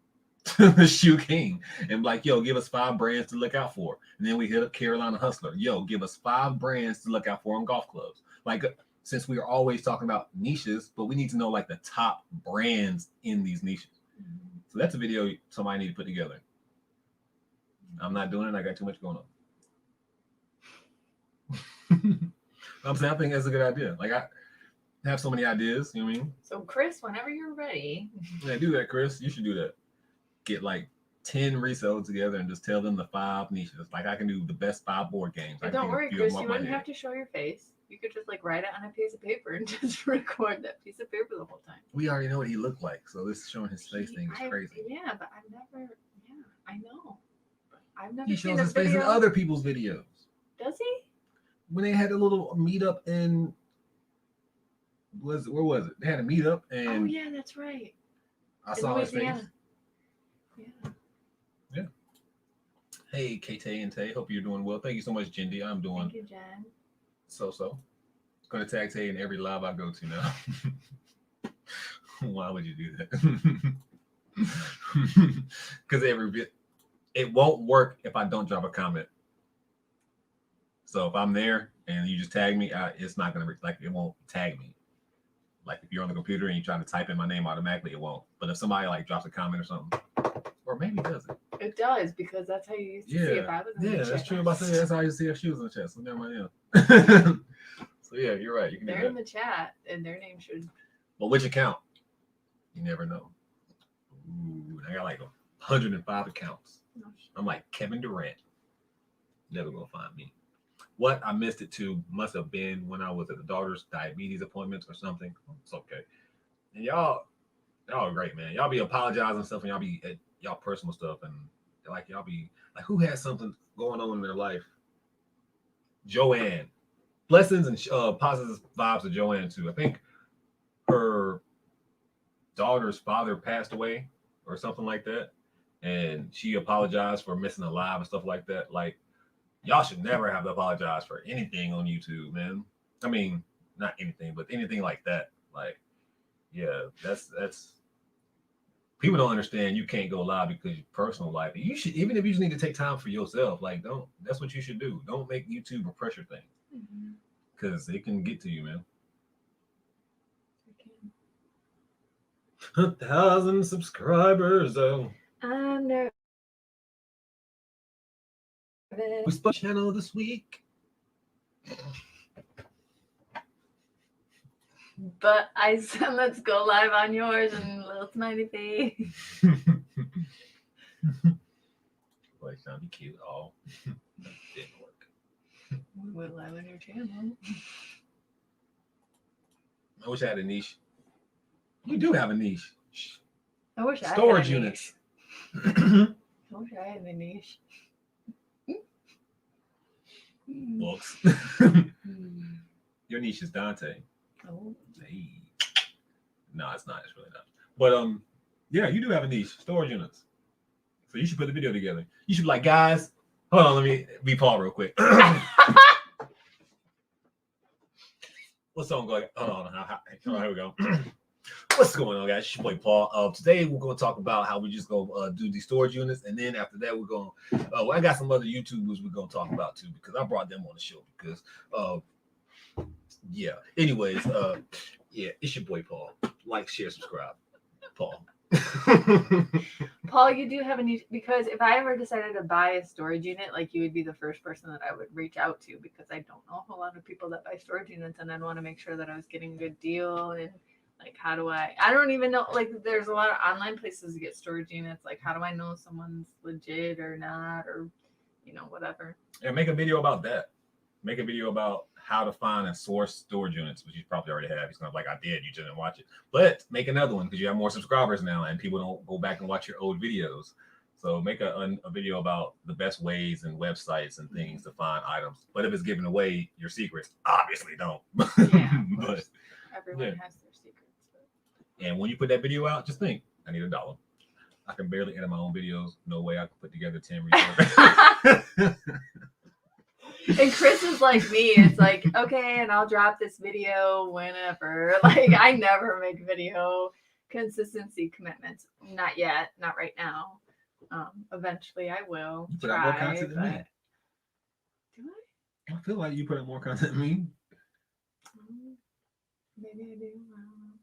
the shoe king. And like, yo, give us 5 brands to look out for. And then we hit up Carolina Hustler. Yo, give us 5 brands to look out for on golf clubs. Like, since we are always talking about niches, but we need to know like the top brands in these niches. Mm-hmm. So that's a video somebody need to put together. I'm not doing it. I got too much going on. I'm saying I think that's a good idea. Like I have so many ideas, you know what I mean? So Chris, whenever you're ready. Yeah, do that, Chris. You should do that. Get like 10 resellers together and just tell them the 5 niches. Like I can do the best 5 board games. But don't worry, Chris, you wouldn't have to show your face. You could just like write it on a piece of paper and just record that piece of paper the whole time. We already know what he looked like, so this showing his face thing is crazy. Yeah, but I've never. Yeah, I know. But I've never. He shows his face in other people's videos. Does he? When they had a little meetup in, where was it? They had a meetup and. Oh yeah, that's right. I saw his face. Yeah. Hey, Katey and Tae. Hope you're doing well. Thank you so much, Jindy. I'm doing. Thank you, Jen. So. Gonna tag Tay in every live I go to now. Why would you do that? Because it won't work if I don't drop a comment. So if I'm there and you just tag me, it's not gonna like it won't tag me. Like if you're on the computer and you try to type in my name automatically, it won't. But if somebody like drops a comment or something, or maybe it doesn't. It does, because that's how you used to see if I was in the that's chat. true. That's how you see if she was in the chat. So never mind. So yeah, you're right. You can They're do in the chat, and their name should. But which account? You never know. Ooh, I got like 105 accounts. I'm like Kevin Durant. Never gonna find me. What I missed it to must have been when I was at the daughter's diabetes appointments or something. It's okay. And y'all are great, man. Y'all be apologizing stuff, and y'all be at y'all personal stuff, and like y'all be like, who has something going on in their life? Joanne. Blessings and positive vibes to Joanne too. I think her daughter's father passed away or something like that, and she apologized for missing a live and stuff like that. Like, y'all should never have to apologize for anything on YouTube, man. I mean, not anything, but anything like that. Like, yeah, that's people don't understand. You can't go live because your personal life. You should, even if you just need to take time for yourself. Like, don't. That's what you should do. Don't make YouTube a pressure thing, because it can get to you, man. 1,000 subscribers, though. I'm nervous. We spun channel this week. But I said, let's go live on yours and little smiley face. Like, trying to be cute. Oh, that didn't work. We went live on your channel. I wish I had a niche. You do have a niche. I wish I Storage had a units. niche. I wish I had a niche. Books. Your niche is Dante. Oh. Hey. No, it's not. It's really not. But yeah, you do have a niche. Storage units. So you should put the video together. You should be like, guys, hold on, let me be Paul real quick. What song going? Hold on, here we go. What's going on, guys? It's your boy Paul. Today we're gonna talk about how we just go do these storage units, and then after that we're gonna. Well, I got some other YouTubers we're gonna talk about too, because I brought them on the show because, yeah. Anyways, yeah, it's your boy Paul. Like, share, subscribe, Paul. Paul, you do have a niche, because if I ever decided to buy a storage unit, like, you would be the first person that I would reach out to, because I don't know a whole lot of people that buy storage units, and I'd want to make sure that I was getting a good deal. And like, how do I don't even know, like, there's a lot of online places to get storage units. Like, how do I know someone's legit or not, or, you know, whatever. And make a video about that. Make a video about how to find and source storage units, which you probably already have. It's kind of like, I did, you didn't watch it. But make another one, because you have more subscribers now and people don't go back and watch your old videos. So make a video about the best ways and websites and things to find items. But if it's giving away your secrets, obviously don't. Yeah, but everyone has their secrets. But... And when you put that video out, just think, I need $1. I can barely edit my own videos. No way I can put together 10 resources. And Chris is like me. It's like, okay, and I'll drop this video whenever. Like, I never make video consistency commitments. Not yet. Not right now. Eventually I will. You put out more content than me. Do I feel like you put out more content than me. Maybe I do. I don't know.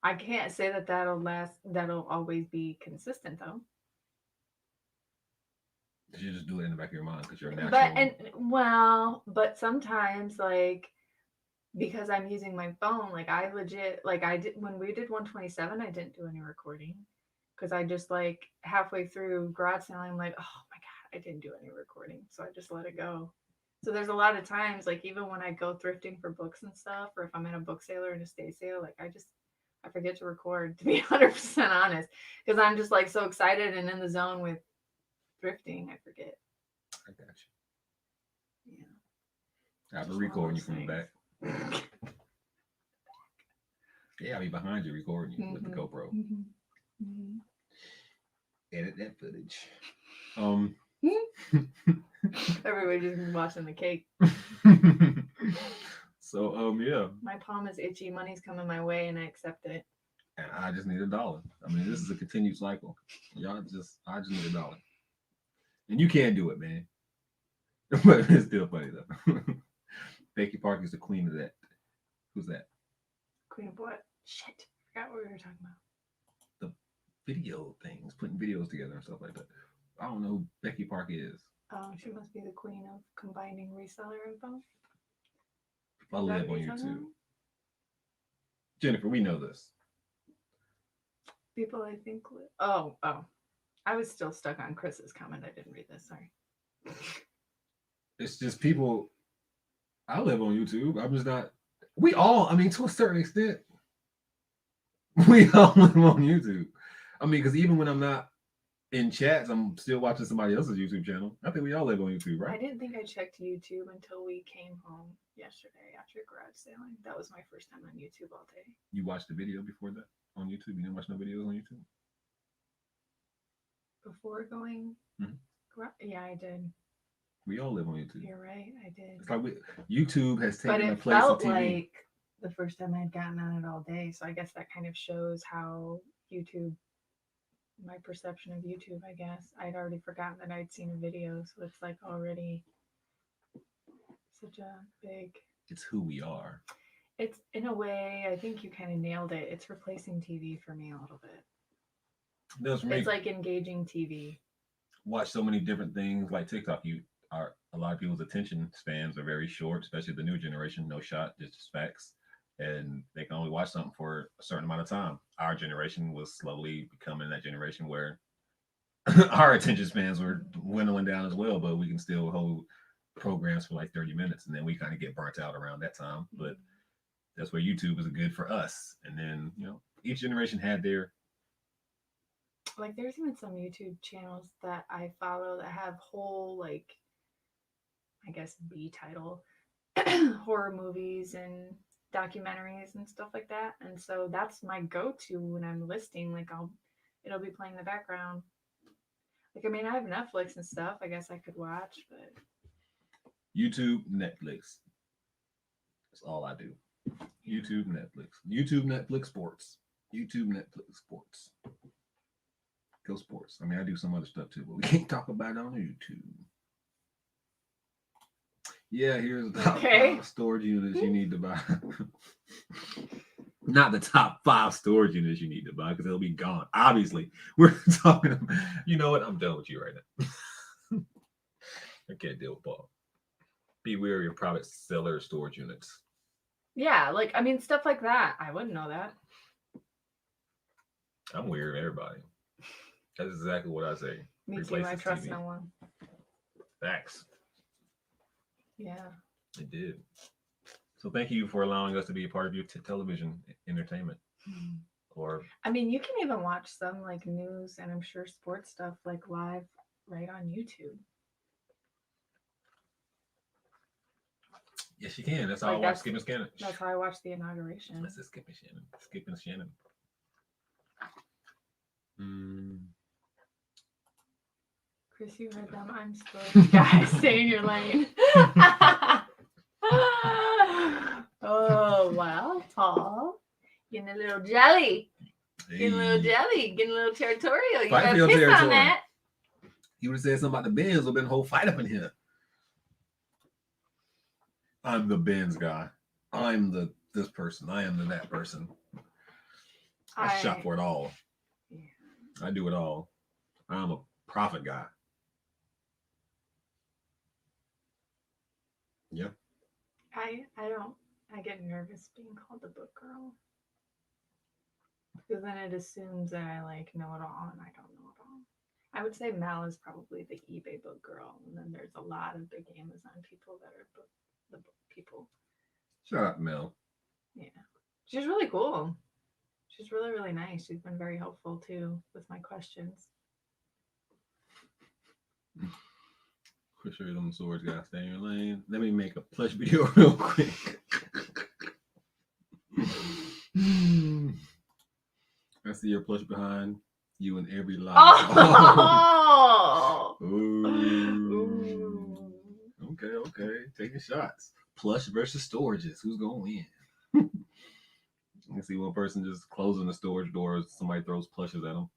I can't say that that'll last. That'll always be consistent, though. You just do it in the back of your mind because you're a natural. But sometimes, like, because I'm using my phone, like, I legit, like, I did when we did 127, I didn't do any recording, because I just, like, halfway through garage sale, I'm like, oh my god, I didn't do any recording, so I just let it go. So there's a lot of times, like, even when I go thrifting for books and stuff, or if I'm in a book sale or an estate sale, like, I forget to record, to be 100% honest, because I'm just, like, so excited and in the zone with thrifting, I forget. I got you. Yeah. I'll be recording you from the back. Yeah, I'll be behind you recording you with the GoPro. Edit that footage. Everybody just watching the cake. So yeah. My palm is itchy. Money's coming my way, and I accept it. And I just need $1. I mean, this is a continued cycle. I just need $1. And you can do it, man. But it's still funny though. Becky Park is the queen of that. Who's that? Queen of what? Shit. Forgot what we were talking about. The video things, putting videos together and stuff like that. I don't know who Becky Park is. Oh, she must be the queen of combining reseller info. I live on YouTube. Jennifer, we know this. People, I think. Oh. I was still stuck on Chris's comment. I didn't read this. Sorry. It's just people. I live on YouTube. I'm just not. We all, I mean, to a certain extent, we all live on YouTube. I mean, because even when I'm not in chats, I'm still watching somebody else's YouTube channel. I think we all live on YouTube, right? I didn't think I checked YouTube until we came home yesterday after garage sailing. That was my first time on YouTube all day. You watched the video before that on YouTube? You didn't watch no videos on YouTube? Before going? Yeah, I did. We all live on YouTube. You're right, I did. It's like YouTube has taken the it place felt of TV. like the first time I'd gotten on it all day, so I guess that kind of shows how YouTube, my perception of YouTube, I guess. I'd already forgotten that I'd seen a video, so it's like already such a big... It's who we are. It's, in a way, I think you kind of nailed it. It's replacing TV for me a little bit. It's like engaging TV. Watch so many different things like TikTok. A lot of people's attention spans are very short, especially the new generation. No shot, just facts, and they can only watch something for a certain amount of time. Our generation was slowly becoming that generation where our attention spans were dwindling down as well, but we can still hold programs for like 30 minutes, and then we kind of get burnt out around that time. But that's where YouTube is good for us. And then, each generation had their... Like, there's even some YouTube channels that I follow that have whole, like, I guess B title horror movies and documentaries and stuff like that. And so that's my go-to when I'm listing. Like, it'll be playing in the background. Like, I mean, I have Netflix and stuff. I guess I could watch, but YouTube, Netflix. That's all I do. YouTube, Netflix, sports. YouTube, Netflix, sports. Go sports. I mean, I do some other stuff too, but we can't talk about it on YouTube. Yeah, here's the top 5 storage units you need to buy. Not the top 5 storage units you need to buy, because they'll be gone. Obviously, we're talking about, you know what? I'm done with you right now. I can't deal with Paul. Be wary of private seller storage units. Yeah, like, I mean, stuff like that. I wouldn't know that. I'm weird of everybody. That's exactly what I say. Me too. I trust no one. Facts. Yeah. It did. So thank you for allowing us to be a part of your television entertainment. Or, I mean, you can even watch some like news and I'm sure sports stuff like live right on YouTube. Yes, you can. That's how I watch Skip and Shannon. That's how I watched the inauguration. That's Skip and Shannon. Skip and Shannon. Chris, you heard them. I'm still guys, stay in your lane. Oh wow, Paul. Getting a little jelly. Getting a little jelly. Getting a little territorial. You gotta piss on that. You would have said something about the Benz, there'll been a whole fight up in here. I'm the Benz guy. I'm this person. I am that person. I shop for it all. Yeah. I do it all. I'm a profit guy. Yep. I get nervous being called the book girl. Because then it assumes that I like know it all and I don't know it all. I would say Mel is probably the eBay book girl, and then there's a lot of big Amazon people that are the book people. Shout out to Mel. Yeah. She's really cool. She's really, really nice. She's been very helpful too with my questions. Quick show you them swords, guys. Stay in your lane. Let me make a plush video real quick. I see your plush behind you in every live. Oh! Ooh. Okay. Taking shots. plush versus storages. Who's gonna win? You can see one person just closing the storage doors. Somebody throws plushes at them.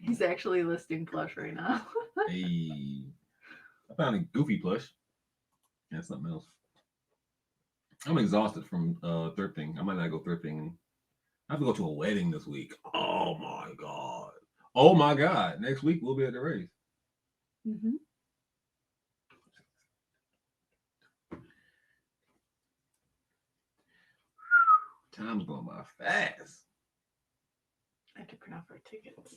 He's actually listing plush right now. Hey, I found a goofy plush. Yeah, something else. I'm exhausted from thrifting. I might not go thrifting. I have to go to a wedding this week. Oh my god. Oh my god. Next week we'll be at the race. Mm-hmm. Time's going by fast. I have to print off our tickets.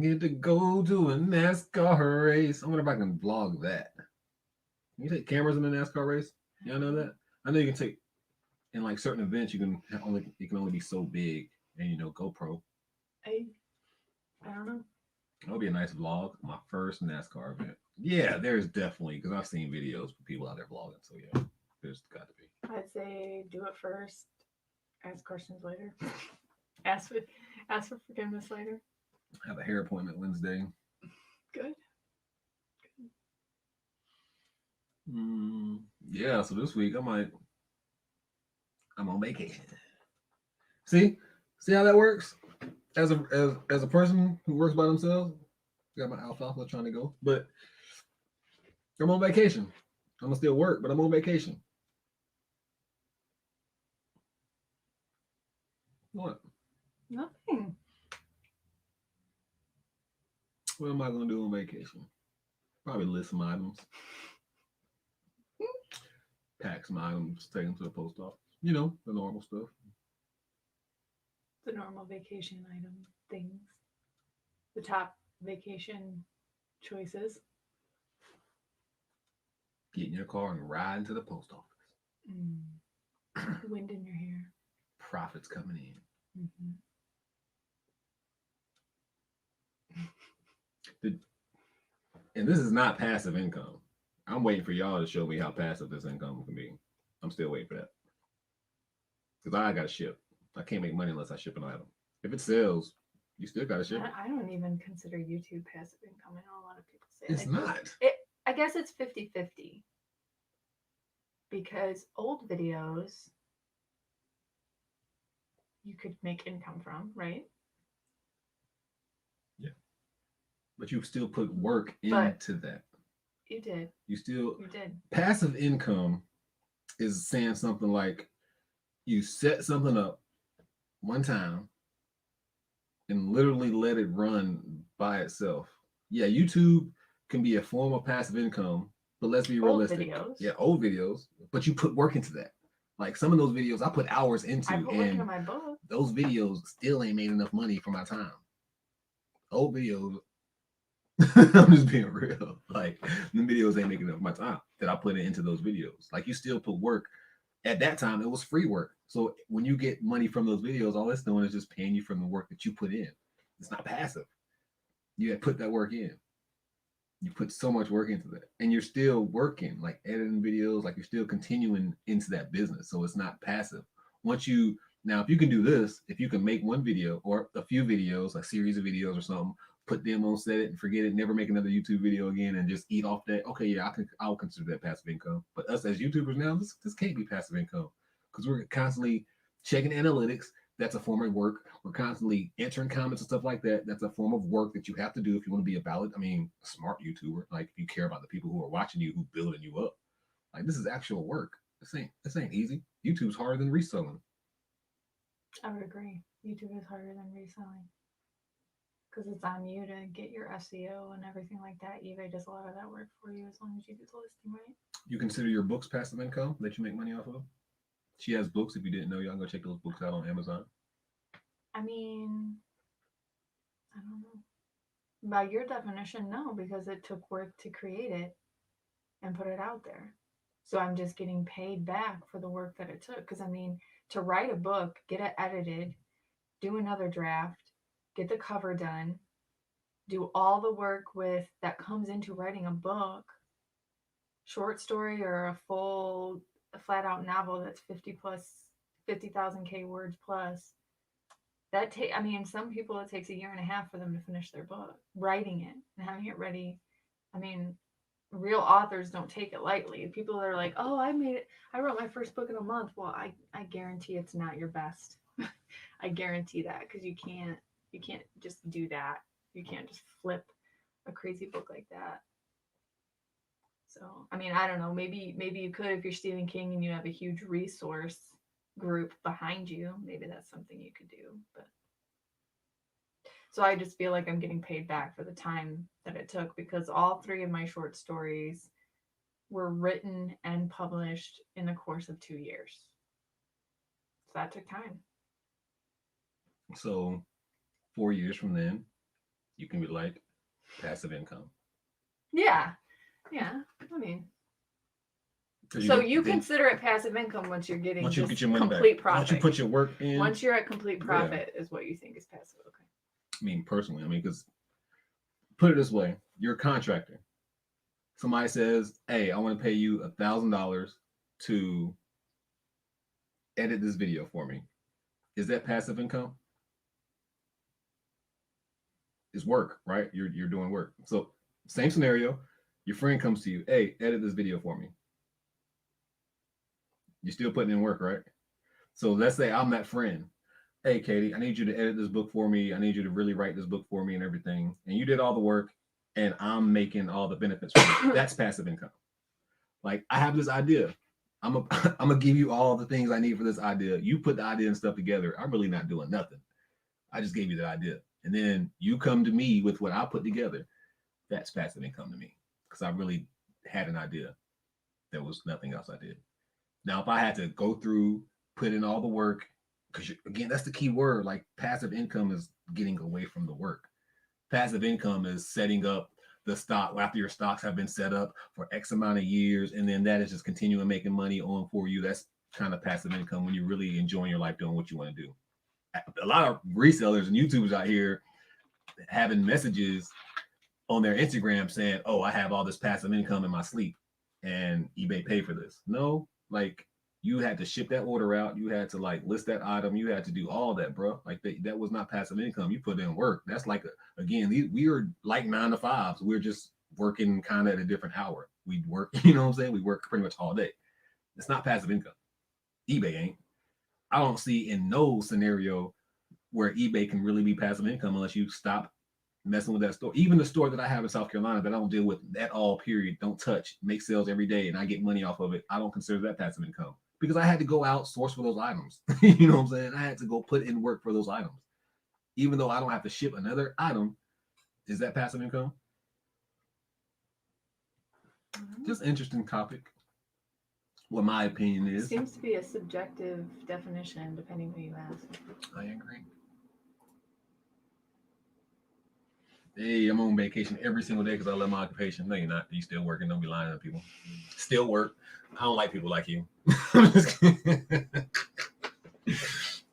Get to go to a NASCAR race. I wonder if I can vlog that. Can you take cameras in a NASCAR race? Y'all know that? I know you can take in like certain events. You can only be so big, and GoPro. I don't know. That would be a nice vlog. My first NASCAR event. Yeah, there's definitely because I've seen videos of people out there vlogging. So yeah, there's got to be. I'd say do it first. Ask questions later. ask for forgiveness later. I have a hair appointment Wednesday. Good. Yeah, so this week I'm on vacation. See how that works? As a person who works by themselves, got my alfalfa trying to go, but I'm on vacation. I'm gonna still work, but I'm on vacation. What? Nothing. What am I gonna do on vacation? Probably list some items. Pack some items, take them to the post office. The normal stuff. The normal vacation item things. The top vacation choices. Get in your car and ride into the post office. Wind in your hair. Profits coming in. Mm-hmm. And this is not passive income. I'm waiting for y'all to show me how passive this income can be. I'm still waiting for that. Because I got to ship. I can't make money unless I ship an item. If it sells, you still got to ship it. I don't even consider YouTube passive income. I know a lot of people say it's not. I guess it's 50-50. Because old videos you could make income from, right? Yeah. But you've still put work into that. You did. You did. Passive income is saying something like you set something up one time and literally let it run by itself. Yeah, YouTube can be a form of passive income, but let's be realistic. Old videos. Yeah, old videos, but you put work into that. Like some of those videos I put hours into, I put work into my book. Those videos still ain't made enough money for my time. Old videos, I'm just being real. Like the videos ain't making enough my time that I put into those videos. Like you still put work. At that time, it was free work. So when you get money from those videos, all it's doing is just paying you from the work that you put in. It's not passive. You had put that work in. You put so much work into that, and you're still working, like editing videos, like you're still continuing into that business. So it's not passive. If you can do this, if you can make one video or a few videos, a series of videos or something, put them on, set it and forget it, never make another YouTube video again and just eat off that. Okay, yeah, I'll consider that passive income. But us as YouTubers now, this can't be passive income because we're constantly checking analytics. That's a form of work. We're constantly answering comments and stuff like that. That's a form of work that you have to do if you want to be a smart YouTuber. Like if you care about the people who are watching you, who building you up. Like this is actual work. This ain't easy. YouTube's harder than reselling. I would agree. YouTube is harder than reselling because it's on you to get your SEO and everything like that. eBay does a lot of that work for you as long as you do the listing right. You consider your books passive income that you make money off of? She has books. If you didn't know, y'all go check those books out on Amazon. I mean, I don't know. By your definition, no, because it took work to create it and put it out there. So I'm just getting paid back for the work that it took. Because to write a book, get it edited, do another draft, get the cover done, do all the work that comes into writing a book, short story or a full flat out novel that's 50,000 K words plus. Some people it takes a year and a half for them to finish their book, writing it and having it ready I mean, real authors don't take it lightly. People that are like, "Oh, I made it. I wrote my first book in a month." Well, I guarantee it's not your best. I guarantee that because you can't just do that. You can't just flip a crazy book like that. So, I mean, I don't know. Maybe you could if you're Stephen King and you have a huge resource group behind you. Maybe that's something you could do. But so I just feel like I'm getting paid back for the time that it took because all three of my short stories were written and published in the course of 2 years. So that took time. So 4 years from then, you can be like passive income. Yeah. Yeah. I mean, 'Cause so get- you then consider it passive income once you're getting once you just get your money complete back, profit. once you put your work in. Once you're at complete profit is what you think is passive. Okay. I mean, personally, because put it this way, you're a contractor. Somebody says, "Hey, I want to pay you $1,000 to edit this video for me." Is that passive income? It's work, right? You're doing work. So same scenario. Your friend comes to you, "Hey, edit this video for me." You're still putting in work, right? So let's say I'm that friend. "Hey, Katie, I need you to edit this book for me. I need you to really write this book for me and everything." And you did all the work, and I'm making all the benefits for you. That's passive income. Like, I have this idea. I'm gonna give you all the things I need for this idea. You put the idea and stuff together. I'm really not doing nothing. I just gave you the idea, and then you come to me with what I put together. That's passive income to me because I really had an idea. There was nothing else I did. Now, if I had to go through, put in all the work, because again, that's the key word. Like, passive income is getting away from the work. Passive income is setting up the stock after your stocks have been set up for X amount of years, and then that is just continuing making money on for you. That's kind of passive income when you're really enjoying your life doing what you want to do. A lot of resellers and YouTubers out here having messages on their Instagram saying, "Oh, I have all this passive income in my sleep and eBay paid for this." No, like, you had to ship that order out. You had to like list that item. You had to do all that, bro. Like, that was not passive income. You put in work. That's like, again, we are like 9 to 5s. We're just working kind of at a different hour. We work, you know what I'm saying? We work pretty much all day. It's not passive income. eBay ain't. I don't see in no scenario where eBay can really be passive income unless you stop messing with that store. Even the store that I have in South Carolina that I don't deal with at all, period, don't touch, make sales every day, and I get money off of it, I don't consider that passive income because I had to go out, source for those items. You know what I'm saying? I had to go put in work for those items. Even though I don't have to ship another item, is that passive income? Just interesting topic. What my opinion is. Seems to be a subjective definition depending who you ask. I agree. Hey, I'm on vacation every single day because I love my occupation. No, you're not. You still working. Don't be lying to people. Still work. I don't like people like you.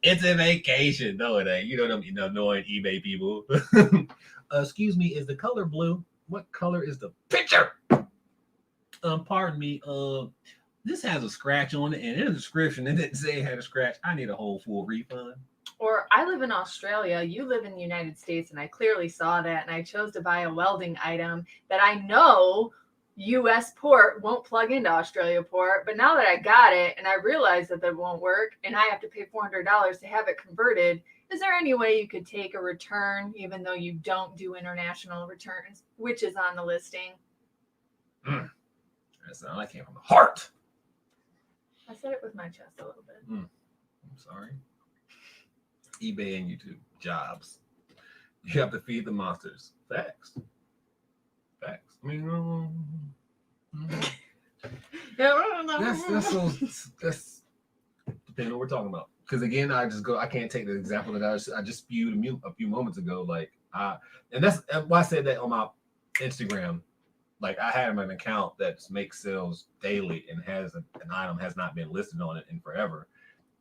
It's a vacation. No, it ain't. You know them annoying eBay people. Excuse me, is the color blue? What color is the picture? Pardon me. This has a scratch on it, and in the description it didn't say it had a scratch. I need a whole full refund. Or I live in Australia, you live in the United States, and I clearly saw that, and I chose to buy a welding item that I know US port won't plug into Australia port, but now that I got it and I realize that won't work and I have to pay $400 to have it converted, is there any way you could take a return even though you don't do international returns, which is on the listing? That sound like it came from the heart. I said it with my chest a little bit. I'm sorry. eBay and YouTube jobs. You have to feed the monsters. Facts. I mean, that's depending on what we're talking about. Because again, I can't take the example that I just spewed a few moments ago. Like, and that's why I said that on my Instagram. Like, I have an account that makes sales daily and has an item has not been listed on it in forever.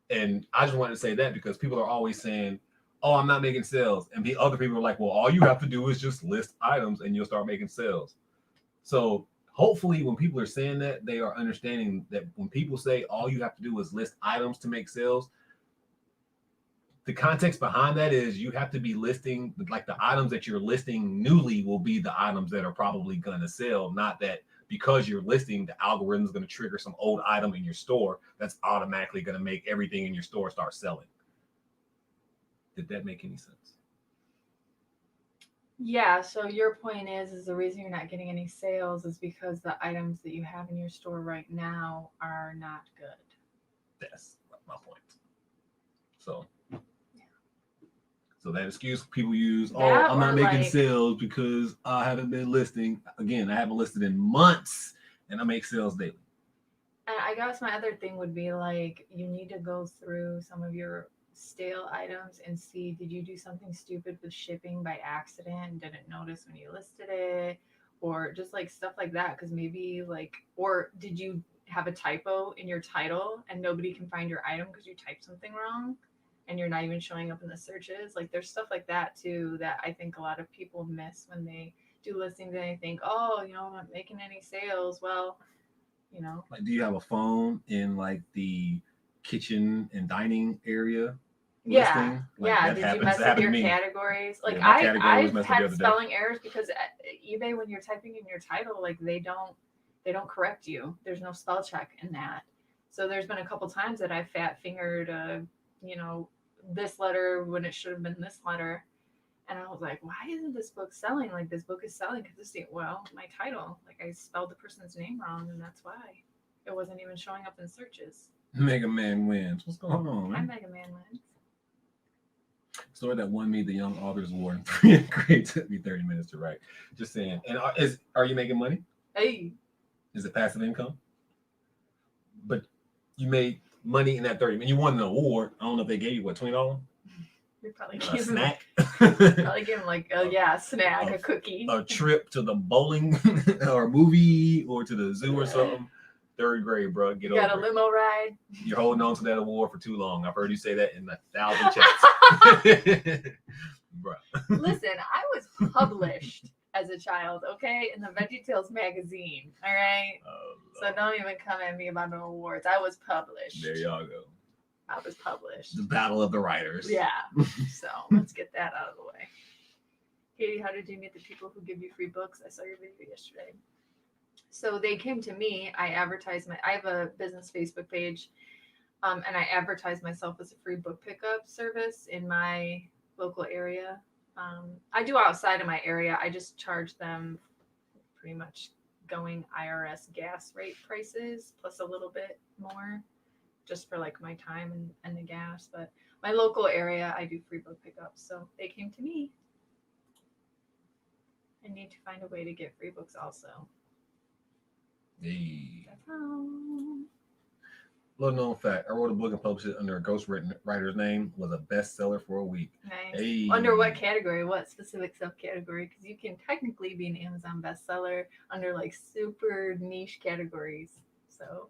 And I just wanted to say that because people are always saying, "Oh, I'm not making sales," and the other people are like, "Well, all you have to do is just list items and you'll start making sales." So hopefully when people are saying that, they are understanding that when people say all you have to do is list items to make sales, the context behind that is you have to be listing, like the items that you're listing newly will be the items that are probably going to sell, not that because you're listing, the algorithm is going to trigger some old item in your store that's automatically going to make everything in your store start selling. Did that make any sense? Yeah, so your point is the reason you're not getting any sales is because the items that you have in your store right now are not good. That's my point. So that excuse people use, That I'm not or making like- sales because I haven't been listing. Again, I haven't listed in months and I make sales daily. And I guess my other thing would be like you need to go through some of your stale items and see, did you do something stupid with shipping by accident and didn't notice when you listed it, or just like stuff like that, because maybe like, or did you have a typo in your title and nobody can find your item because you typed something wrong and you're not even showing up in the searches. Like there's stuff like that too that I think a lot of people miss when they do listings and they think, oh, you know, I'm not making any sales. Well, you know, Like, do you have a phone in like the kitchen and dining area? yeah, Listing? Like, yeah. that Did happens. you mess That with happened your to me. categories? Like Yeah, my category was I've messed up the had other day. spelling errors because at eBay, when you're typing in your title, like they don't correct you. There's no spell check in that. So there's been a couple times that I fat fingered, you know, this letter when it should have been this letter, and I was like, why isn't this book selling? Like this book is selling because this ain't, well, my title, like I spelled the person's name wrong, and that's why it wasn't even showing up in searches. Mega Man wins. What's going on, Hi, man? Mega Man wins. Story that won me the Young Authors Award in 3rd grade took me 30 minutes to write. Just saying. And are you making money? Hey. Is it passive income? But you made money in that 30 minutes. You won an award. I don't know if they gave you what, $20? You're probably A giving snack? probably giving like a snack, a cookie. A trip to the bowling or movie or to the zoo or something. 3rd grade, bro. Get You got a over it. limo ride. You're holding on to that award for too long. I've heard you say that in 1,000 chats. Bro. Listen, I was published as a child, okay, in the VeggieTales magazine. All right. So don't even come at me about no awards. I was published. There y'all go. I was published. The battle of the writers. Yeah. So let's get that out of the way. Katey, how did you meet the people who give you free books? I saw your video yesterday. So they came to me. I have a business Facebook page, and I advertise myself as a free book pickup service in my local area. I do outside of my area. I just charge them pretty much going IRS gas rate prices plus a little bit more just for like my time and the gas. But my local area, I do free book pickups. So they came to me. I need to find a way to get free books also. Hey. That's how. Little known fact, I wrote a book and published it under a ghostwriter's name, was a bestseller for a week. Nice. Hey. Under what category? What specific subcategory? Because you can technically be an Amazon bestseller under like super niche categories. So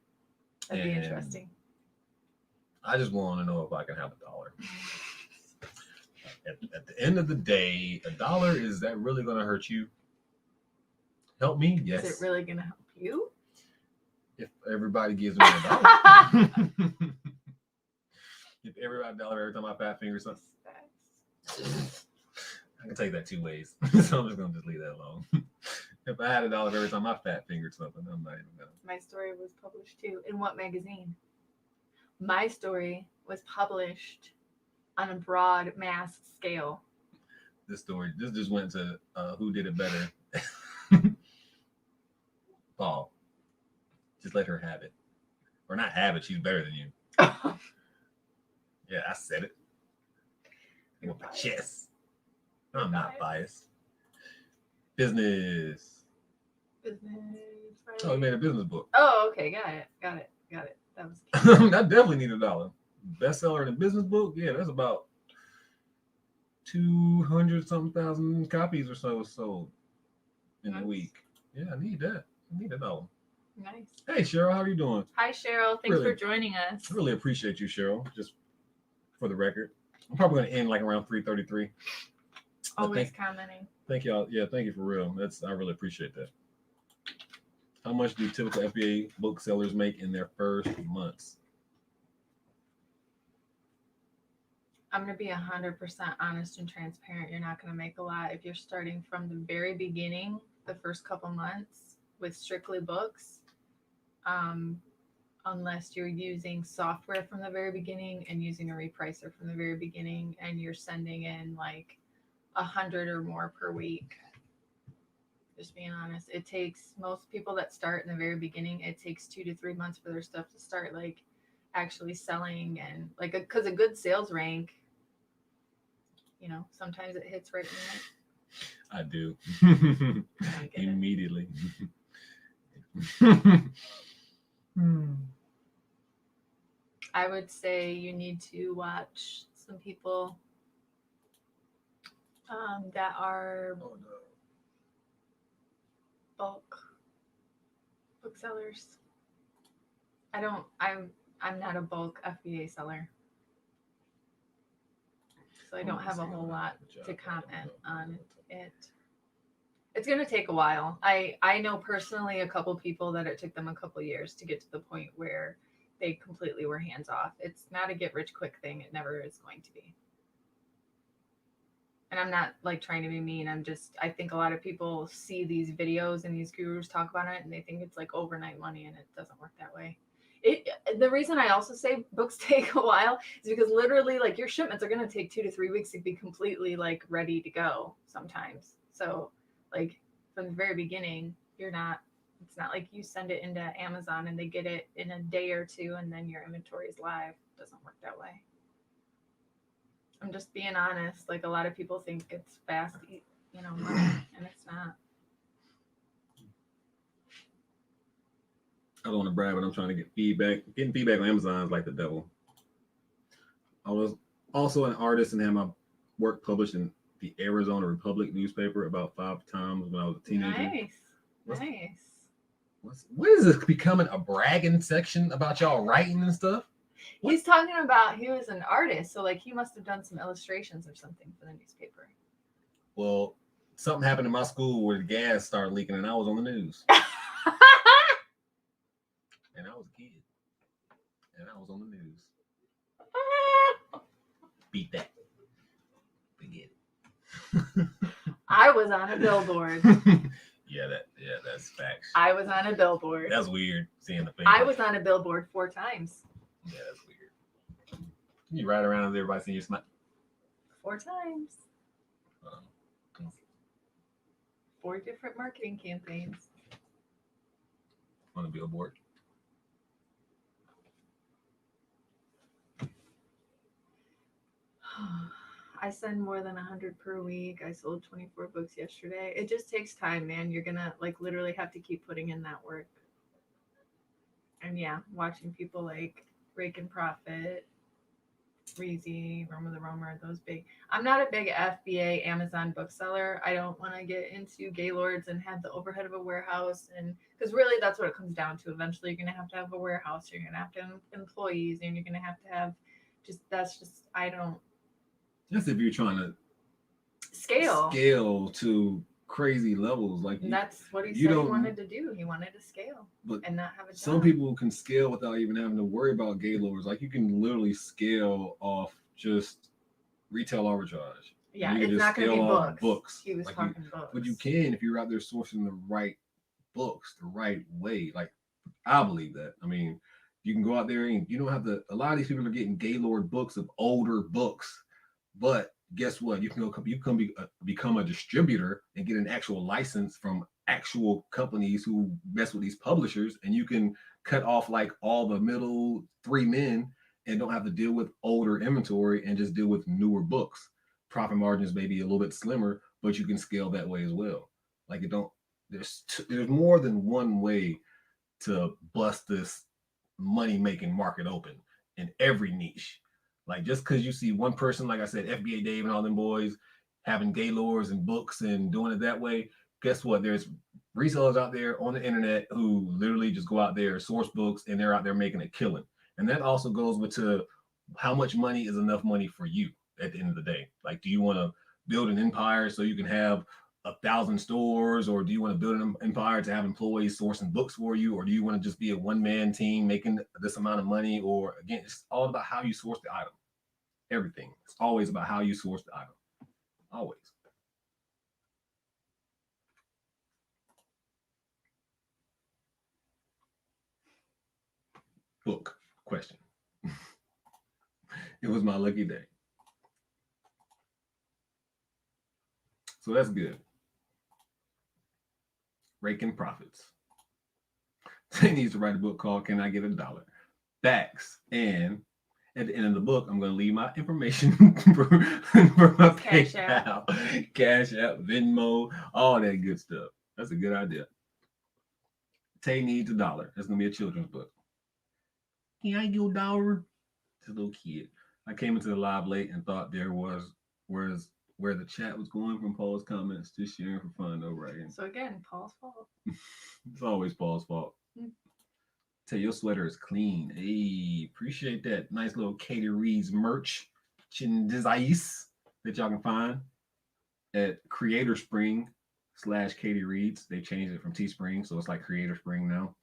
that'd be interesting. I just want to know if I can have $1. At the end of the day, $1, is that really going to hurt you? Help me? Yes. Is it really going to help you? If everybody gives me $1. If everybody $1 every time I fat finger something. I can take that 2 ways. So I'm just going to just leave that alone. If I had $1 every time I fat fingered something, I'm not even going to. My story was published too. In what magazine? My story was published on a broad mass scale. This just went to Who Did It Better. Paul. Just let her have it. Or not have it, she's better than you. Yeah, I said it. You're With my biased. chest. I'm not biased. Business. Business. Oh, we made a business book. Oh, okay. Got it. That was I definitely need $1. Bestseller in a business book? Yeah, that's about 200-something thousand copies or so sold in a week. Yeah, I need that. I need $1. nice. Hey, Cheryl, how are you doing? Hi, Cheryl. Thanks for joining us. I really appreciate you, Cheryl. Just for the record, I'm probably going to end like around 3:33. Always commenting. Thank y'all. Yeah, thank you for real. I really appreciate that. How much do typical FBA booksellers make in their first months? I'm going to be 100% honest and transparent. You're not going to make a lot if you're starting from the very beginning, the first couple months with strictly books. Um, Unless you're using software from the very beginning and using a repricer from the very beginning, and you're sending in like 100 or more per week. Just being honest, it takes most people that start in the very beginning, it takes 2 to 3 months for their stuff to start like actually selling, and like because a good sales rank, sometimes it hits right in I do. it. Immediately. I would say you need to watch some people that are bulk booksellers. I'm not a bulk FBA seller, so I don't have a whole lot to comment on it. It's going to take a while. I know personally a couple people that it took them a couple years to get to the point where they completely were hands off. It's not a get rich quick thing. It never is going to be. And I'm not like trying to be mean. I think a lot of people see these videos and these gurus talk about it and they think it's like overnight money, and it doesn't work that way. The reason I also say books take a while is because literally like your shipments are going to take 2 to 3 weeks to be completely like ready to go sometimes. So like from the very beginning, it's not like you send it into Amazon and they get it in a day or two and then your inventory is live. It doesn't work that way. I'm just being honest. Like a lot of people think it's fast, money, and it's not. I don't want to brag, but I'm trying to get feedback. Getting feedback on Amazon is like the devil. I was also an artist and had my work published in the Arizona Republic newspaper about 5 times when I was a teenager. Nice. What is this becoming a bragging section about y'all writing and stuff? He's talking about he was an artist, so like he must have done some illustrations or something for the newspaper. Well, something happened in my school where the gas started leaking and I was on the news. And I was a kid. And I was on the news. Beat that. Forget it. I was on a billboard. That's facts. I was on a billboard. That's weird seeing the face. I was on a billboard 4 times. Yeah, that's weird. You ride around and everybody seeing you smile. 4 times. 4 different marketing campaigns. On a billboard. I send more than 100 per week. I sold 24 books yesterday. It just takes time, man. You're gonna like literally have to keep putting in that work. And yeah, watching people like Rake and Profit, Reezy, Roma the Roamer, those big. I'm not a big FBA Amazon bookseller. I don't want to get into Gaylords and have the overhead of a warehouse, and because really that's what it comes down to. Eventually, you're gonna have a warehouse. You're gonna have to have employees, and you're gonna have to have I don't. That's if you're trying to scale to crazy levels. Like that's what he said he wanted to do. He wanted to scale and not have a job. Some people can scale without even having to worry about Gaylords. Like you can literally scale off just retail arbitrage. Yeah, it's not going to be books. He was talking books. But you can if you're out there sourcing the right books the right way. Like I believe that. I mean, you can go out there and you don't have to. A lot of these people are getting Gaylord books of older books. But guess what? You can become a distributor and get an actual license from actual companies who mess with these publishers, and you can cut off like all the middle 3 men and don't have to deal with older inventory and just deal with newer books. Profit margins may be a little bit slimmer, but you can scale that way as well. Like there's more than one way to bust this money-making market open in every niche. Like just because you see one person, like I said, FBA Dave and all them boys having Gaylords and books and doing it that way, guess what? There's resellers out there on the internet who literally just go out there, source books, and they're out there making a killing. And that also goes to how much money is enough money for you at the end of the day. Like, do you want to build an empire so you can have 1,000 stores, or do you want to build an empire to have employees sourcing books for you, or do you want to just be a one-man team making this amount of money? Or again, it's all about how you source the item. Everything. It's always about how you source the item. Always. Book question. It was my lucky day. So that's good. Raking profits. He needs to write a book called Can I Get $1? Facts. And at the end of the book, I'm going to leave my information for my PayPal, Cash App, Venmo, all that good stuff. That's a good idea. Tae needs $1. That's going to be a children's book. Can I get $1? It's a little kid. I came into the live late and thought there was where the chat was going from Paul's comments, just sharing for fun, though, right? So again, Paul's fault. It's always Paul's fault. Tell your sweater is clean. Hey, appreciate that. Nice little Katey Reads merch device that y'all can find at Creator Spring / Katey Reads. They changed it from Teespring, so it's like Creator Spring now.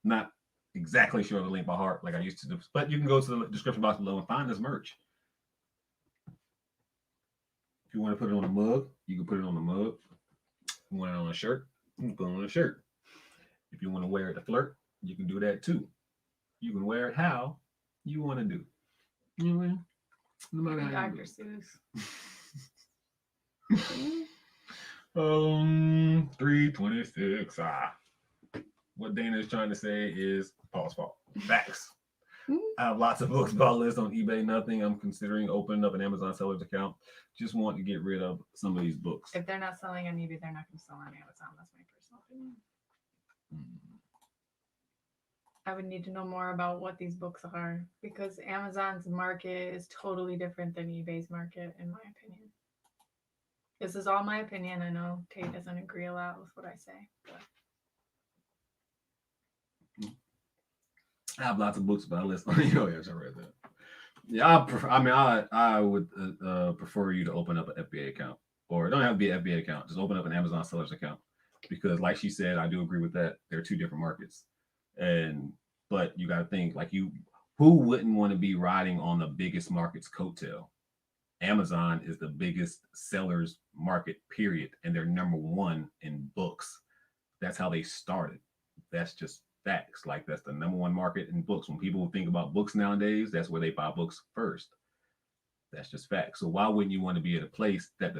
Not exactly sure the link by heart like I used to do, but you can go to the description box below and find this merch. If you want to put it on a mug, you can put it on the mug. If you want it on a shirt, you can put it on a shirt. If you want to wear it to flirt, you can do that too. You can wear it how you want to do. You know what I mean? No matter how Dr. Seuss. 326. What Dana is trying to say is Paul's fault. Facts. I have lots of books about lists on eBay. Nothing. I'm considering opening up an Amazon seller's account. Just want to get rid of some of these books. If they're not selling on eBay, they're not going to sell on Amazon. That's my personal opinion. I would need to know more about what these books are because Amazon's market is totally different than eBay's market, in my opinion. This is all my opinion. I know Tae doesn't agree a lot with what I say. But... I have lots of books, but I list. Oh, yes, I read that. Yeah, I would prefer you to open up an FBA account, or it don't have to be an FBA account. Just open up an Amazon seller's account because, like she said, I do agree with that. They're two different markets, but you got to think like who wouldn't want to be riding on the biggest market's coattail? Amazon is the biggest sellers market, period, and they're number one in books. That's how they started. That's just facts. Like that's the number one market in books. When people think about books nowadays, that's where they buy books first. That's just facts. So why wouldn't you want to be at a place that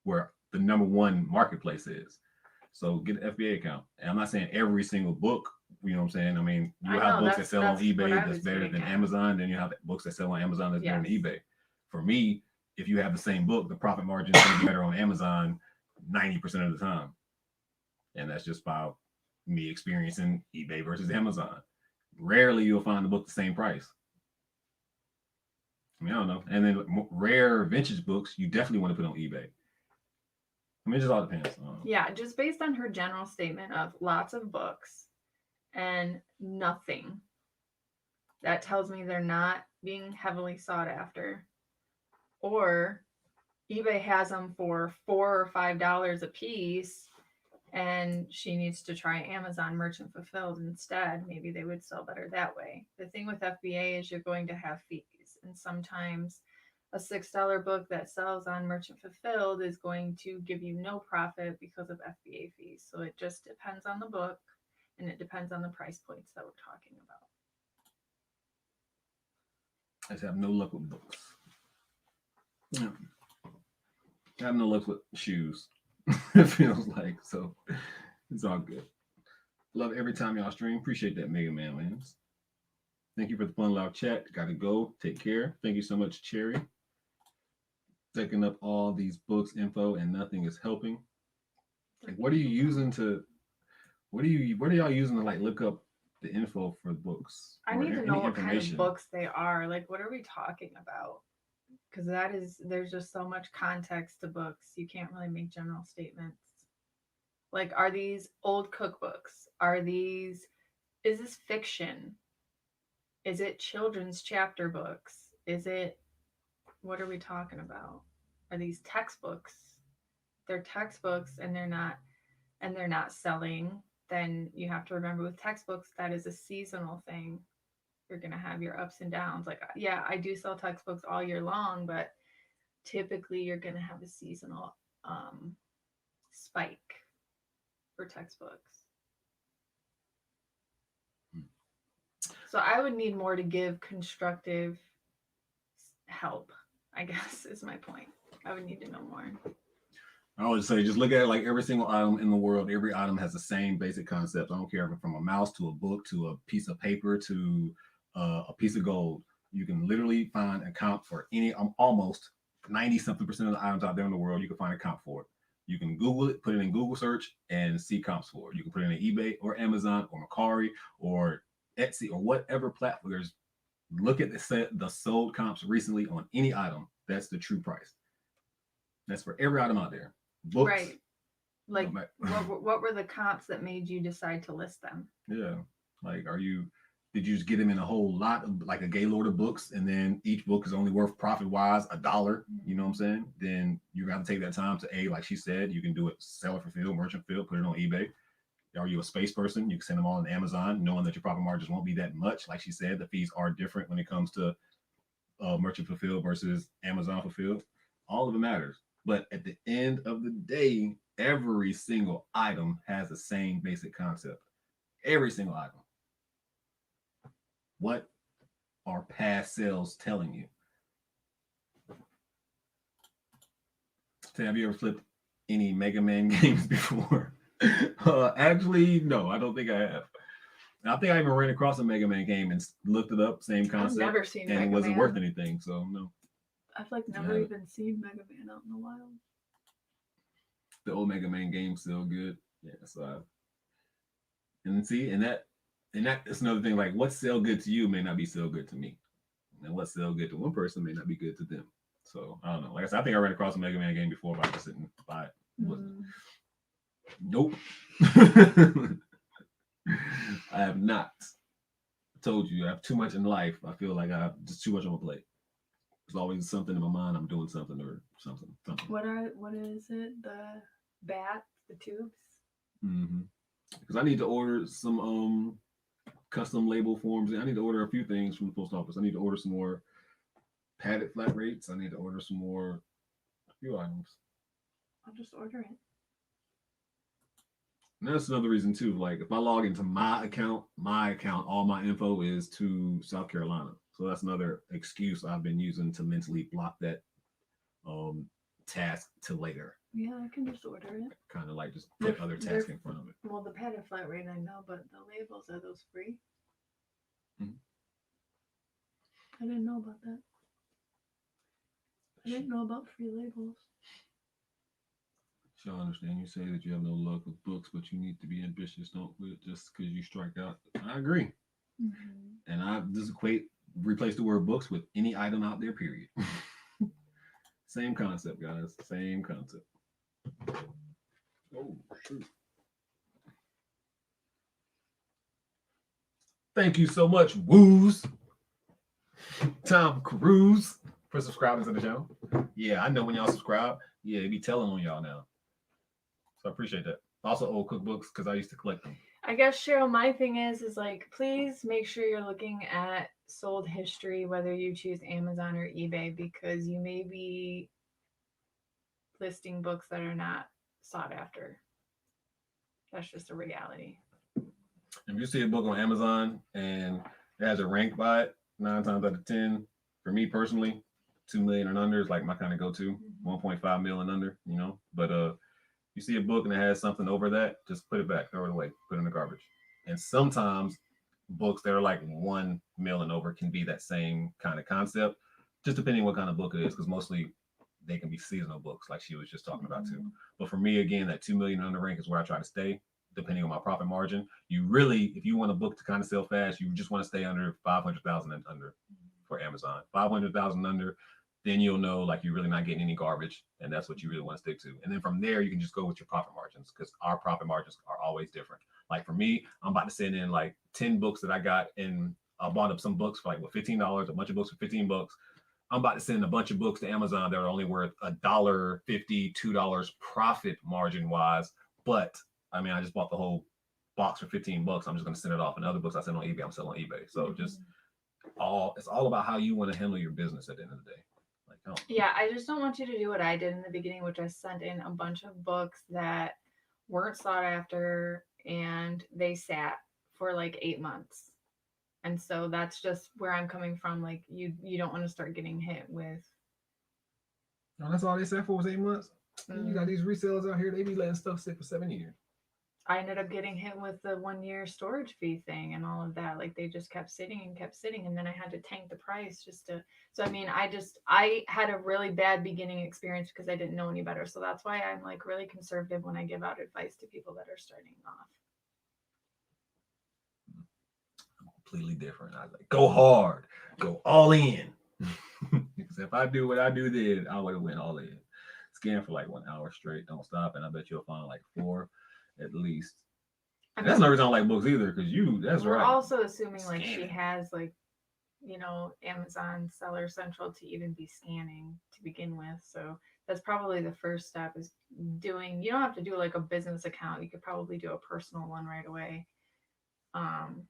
where the number one marketplace is? So get an FBA account. And I'm not saying every single book, you know what I'm saying? I mean, you have books that sell on eBay that's better than Amazon, then you have books that sell on Amazon that's better than eBay. For me, if you have the same book, the profit margin is going to be better on Amazon 90% of the time. And that's just by me experiencing eBay versus Amazon. Rarely you'll find the book the same price. I mean, I don't know. And then rare vintage books, you definitely want to put on eBay. I mean, it just all depends. Yeah, just based on her general statement of lots of books and nothing, that tells me they're not being heavily sought after. Or eBay has them for $4 or $5 a piece, and she needs to try Amazon Merchant Fulfilled instead. Maybe they would sell better that way. The thing with FBA is you're going to have fees, and sometimes a $6 book that sells on Merchant Fulfilled is going to give you no profit because of FBA fees. So it just depends on the book, and it depends on the price points that we're talking about. I just have no luck with books. Yeah. I have no luck with shoes. It feels like so. It's all good. Love every time y'all stream. Appreciate that, Mega Man Lands. Thank you for the fun, loud chat. Gotta go. Take care. Thank you so much, Cherry. Taking up all these books info and nothing is helping. Like, what are you using to? What are y'all using to like look up the info for books? I need to know what kind of books they are. Like, what are we talking about? Because there's just so much context to books. You can't really make general statements. Like, are these old cookbooks? Is this fiction? Is it children's chapter books? What are we talking about? Are these textbooks? They're textbooks and they're not selling. Then you have to remember with textbooks, that is a seasonal thing. you're going to have your ups and downs. Like, yeah, I do sell textbooks all year long, but typically you're going to have a seasonal spike for textbooks. So I would need more to give constructive help, I guess, is my point. I would need to know more. I would say just look at it like every single item in the world. Every item has the same basic concept. I don't care if it's from a mouse to a book to a piece of paper to a piece of gold. You can literally find a comp for any, almost 90-something% of the items out there in the world. You can find a comp for it. You can Google it, put it in Google search, and see comps for it. You can put it in eBay or Amazon or Mercari or Etsy or whatever platform. There's look at the sold comps recently on any item. That's the true price. That's for every item out there. Books, right. Like, what were the comps that made you decide to list them? Yeah. Like, did you just get them in a whole lot of like a gaylord of books, and then each book is only worth profit-wise $1? You know what I'm saying? Then you got to take that time to, like she said, you can do it seller fulfilled, merchant fulfilled, put it on eBay. Are you a space person? You can send them all on Amazon, knowing that your profit margins won't be that much. Like she said, the fees are different when it comes to merchant fulfilled versus Amazon fulfilled. All of it matters. But at the end of the day, every single item has the same basic concept. Every single item. What are past sales telling you? So have you ever flipped any Mega Man games before? Actually, no, I don't think I have. I think I even ran across a Mega Man game and looked it up, same concept. I've never seen and Mega it wasn't Man. worth anything, so no. I've like never even seen Mega Man out in the wild. The old Mega Man game's still good. Yeah, so and see, and that's another thing. Like, what's sell good to you may not be sell good to me, and what's sell good to one person may not be good to them. So I don't know. Like I said, I think I ran across a Mega Man game before, but I just didn't buy it. Nope. I have not. I told you I have too much in life. I feel like I have just too much on my plate. There's always something in my mind. I'm doing something or something. What is it? The bat, the tubes? Because I need to order some custom label forms. I need to order a few things from the post office. I need to order some more padded flat rates. I need to order a few items. I'll just order it. And that's another reason too. Like, if I log into my account, all my info is to South Carolina. So that's another excuse I've been using to mentally block that task to later. Yeah, I can just order it. Kind of like just put other tasks in front of it. Well, the padded flat rate I know, but the labels, are those free? I didn't know about that. I didn't know about free labels. Sure, I understand. You say that you have no luck with books, but you need to be ambitious. Don't quit just because you strike out. I agree. And I just replace the word books with any item out there, period. Same concept, guys. Same concept. Oh, shoot. Thank you so much, Woos. Tom Cruise, for subscribing to the channel. Yeah, I know when y'all subscribe. Yeah, it be telling on y'all now. So I appreciate that. Also, old cookbooks, because I used to collect them. I guess, Cheryl, my thing is like, please make sure you're looking at sold history, whether you choose Amazon or eBay, because you may be listing books that are not sought after. That's just a reality. If you see a book on Amazon and it has a rank by it, 9 times out of 10, for me personally, 2 million and under is like my kind of go-to. 1.5 million and under, you know. But you see a book and it has something over that, just put it back, throw it away, put it in the garbage. And sometimes books that are like 1 million and over can be that same kind of concept, just depending what kind of book it is, because mostly they can be seasonal books, like she was just talking about too. But for me, again, that 2 million under rank is where I try to stay, depending on my profit margin. You really, if you want a book to kind of sell fast, you just want to stay under 500,000 and under for Amazon. 500,000 under, then you'll know like you're really not getting any garbage, and that's what you really want to stick to. And then from there, you can just go with your profit margins, because our profit margins are always different. Like for me, I'm about to send in like 10 books that I got, and I bought up some books for like $15, a bunch of books for $15. I'm about to send a bunch of books to Amazon that are only worth $1.50, $2 profit margin wise. But I mean, I just bought the whole box for $15. I'm just going to send it off. And other books I send on eBay, I'm selling on eBay. So just it's all about how you want to handle your business at the end of the day. Like, oh, Yeah, I just don't want you to do what I did in the beginning, which I sent in a bunch of books that weren't sought after and they sat for like 8 months. And so that's just where I'm coming from. Like you don't want to start getting hit with no, that's all they said for was 8 months. You got mm, these resellers out here, they be letting stuff sit for 7 years. I ended up getting hit with the 1 year storage fee thing and all of that. Like they just kept sitting and kept sitting, and then I had to tank the price just to. So I mean, I had a really bad beginning experience because I didn't know any better. So that's why I'm like really conservative when I give out advice to people that are starting off. Completely different. I was like, go hard, go all in. Because if I do what I do, then I would have went all in. Scan for like 1 hour straight, don't stop, and I bet you'll find like 4 at least. I That's mean, no reason I don't like books either, because that's we're right. also assuming like she Scanning. has like Amazon Seller Central to even be scanning to begin with. So that's probably the first step is doing. You don't have to do like a business account. You could probably do a personal one right away. Um,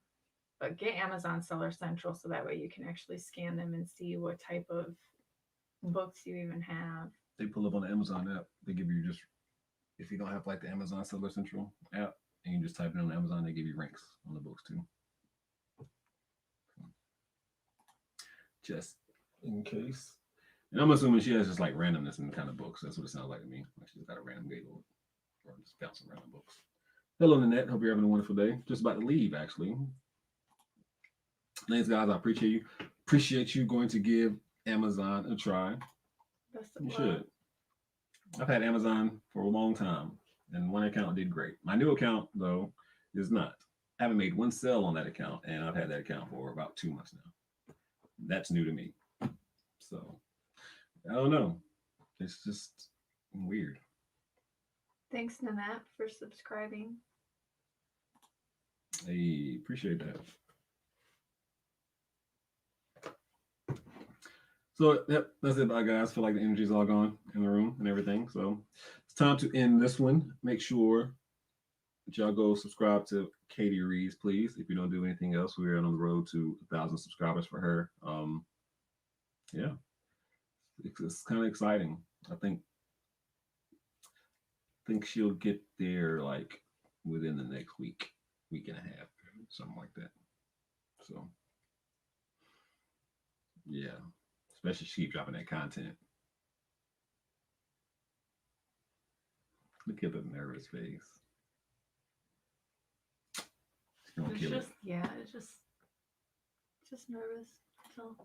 but get Amazon Seller Central so that way you can actually scan them and see what type of books you even have. They pull up on the Amazon app. They give you just, if you don't have like the Amazon Seller Central app, and you just type it on Amazon, they give you ranks on the books too. Just in case. And I'm assuming she has just like randomness in the kind of books. That's what it sounds like to me. Like she just got a random Gable or just found some random books. Hello, Nanette. Hope you're having a wonderful day. Just about to leave, actually. Thanks, guys. I appreciate you. Appreciate you going to give Amazon a try. Best of You luck. should. I've had Amazon for a long time, and one account did great. My new account, though, is not. I haven't made one sale on that account, and I've had that account for about 2 months now. That's new to me. So, I don't know. It's just weird. Thanks, Nanette, for subscribing. I appreciate that. So, yep, that's it, bye, guys. I feel like the energy's all gone in the room and everything. So, it's time to end this one. Make sure that y'all go subscribe to Katey Reads, please. If you don't do anything else, we're on the road to 1,000 subscribers for her. Yeah, it's kind of exciting. I think she'll get there like within the next week and a half, something like that. So, yeah, especially she keep dropping that content. Look at the nervous face. She's gonna kill it. It's just nervous. So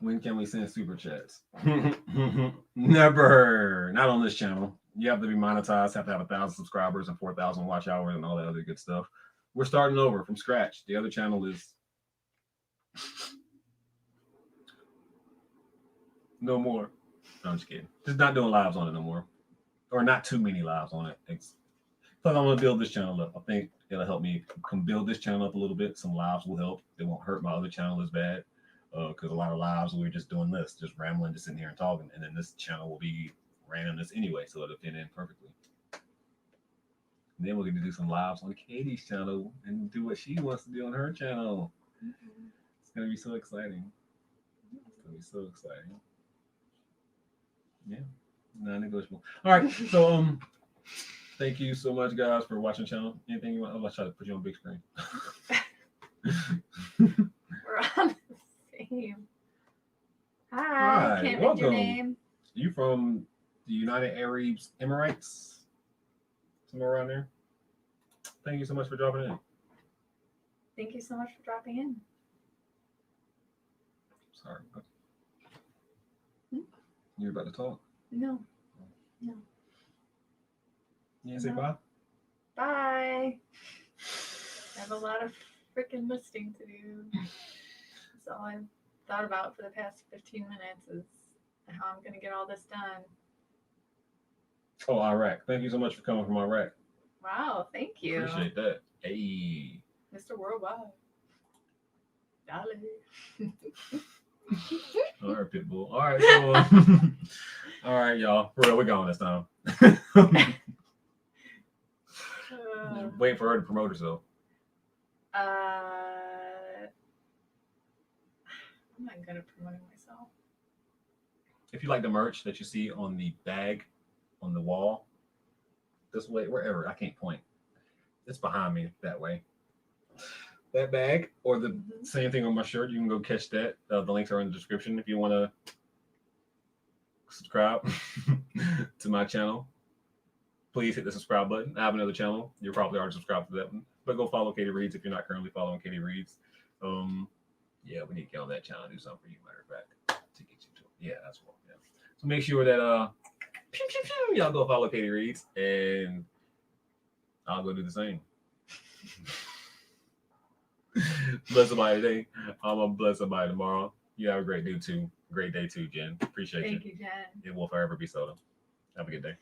When can we send super chats? Never. Not on this channel. You have to be monetized, have to have 1,000 subscribers and 4,000 watch hours and all that other good stuff. We're starting over from scratch. The other channel is no more. No, I'm just kidding. Just not doing lives on it no more. Or not too many lives on it. So I'm going to build this channel up. I think it'll help me build this channel up a little bit. Some lives will help. It won't hurt my other channel as bad. Because a lot of lives we're just doing this, just rambling, just sitting here and talking. And then this channel will be randomness anyway, so it'll fit in perfectly. And then we're going to do some lives on Katey's channel and do what she wants to do on her channel. Mm-hmm. It's going to be so exciting. It's going to be so exciting. Yeah, non-negotiable. All right, so thank you so much, guys, for watching the channel. Anything you want? I'll try to put you on big screen. we're on the same. Hi, can't read your name. You from the United Arab Emirates? Somewhere around there? Thank you so much for dropping in. Thank you so much for dropping in. Sorry. You're about to talk? No. You didn't say bye? Bye. I have a lot of freaking listing to do. That's all I've thought about for the past 15 minutes is how I'm going to get all this done. Oh, Iraq. Thank you so much for coming from Iraq. Wow, thank you. Appreciate that. Hey. Mr. Worldwide. Dolly. All right, Pitbull. All right, so, all right, y'all. For real, we're going this time. Waiting for her to promote herself. I'm not good at promoting myself. If you like the merch that you see on the bag on the wall, this way, wherever, I can't point. It's behind me that way. That bag, or the same thing on my shirt, you can go catch that. The links are in the description if you want to subscribe to my channel. Please hit the subscribe button. I have another channel. You're probably already subscribed to that one. But go follow Katey Reads if you're not currently following Katey Reads. Yeah, we need to get on that channel and do something for you, matter of fact, to get you to it. Yeah, that's what. Yeah. So make sure that y'all go follow Katey Reads, and I'll go do the same. Bless somebody today. I'm gonna bless somebody tomorrow. You have a great day too. Great day too, Jen. Appreciate you. Thank you, Jen. It will forever be so. Have a good day.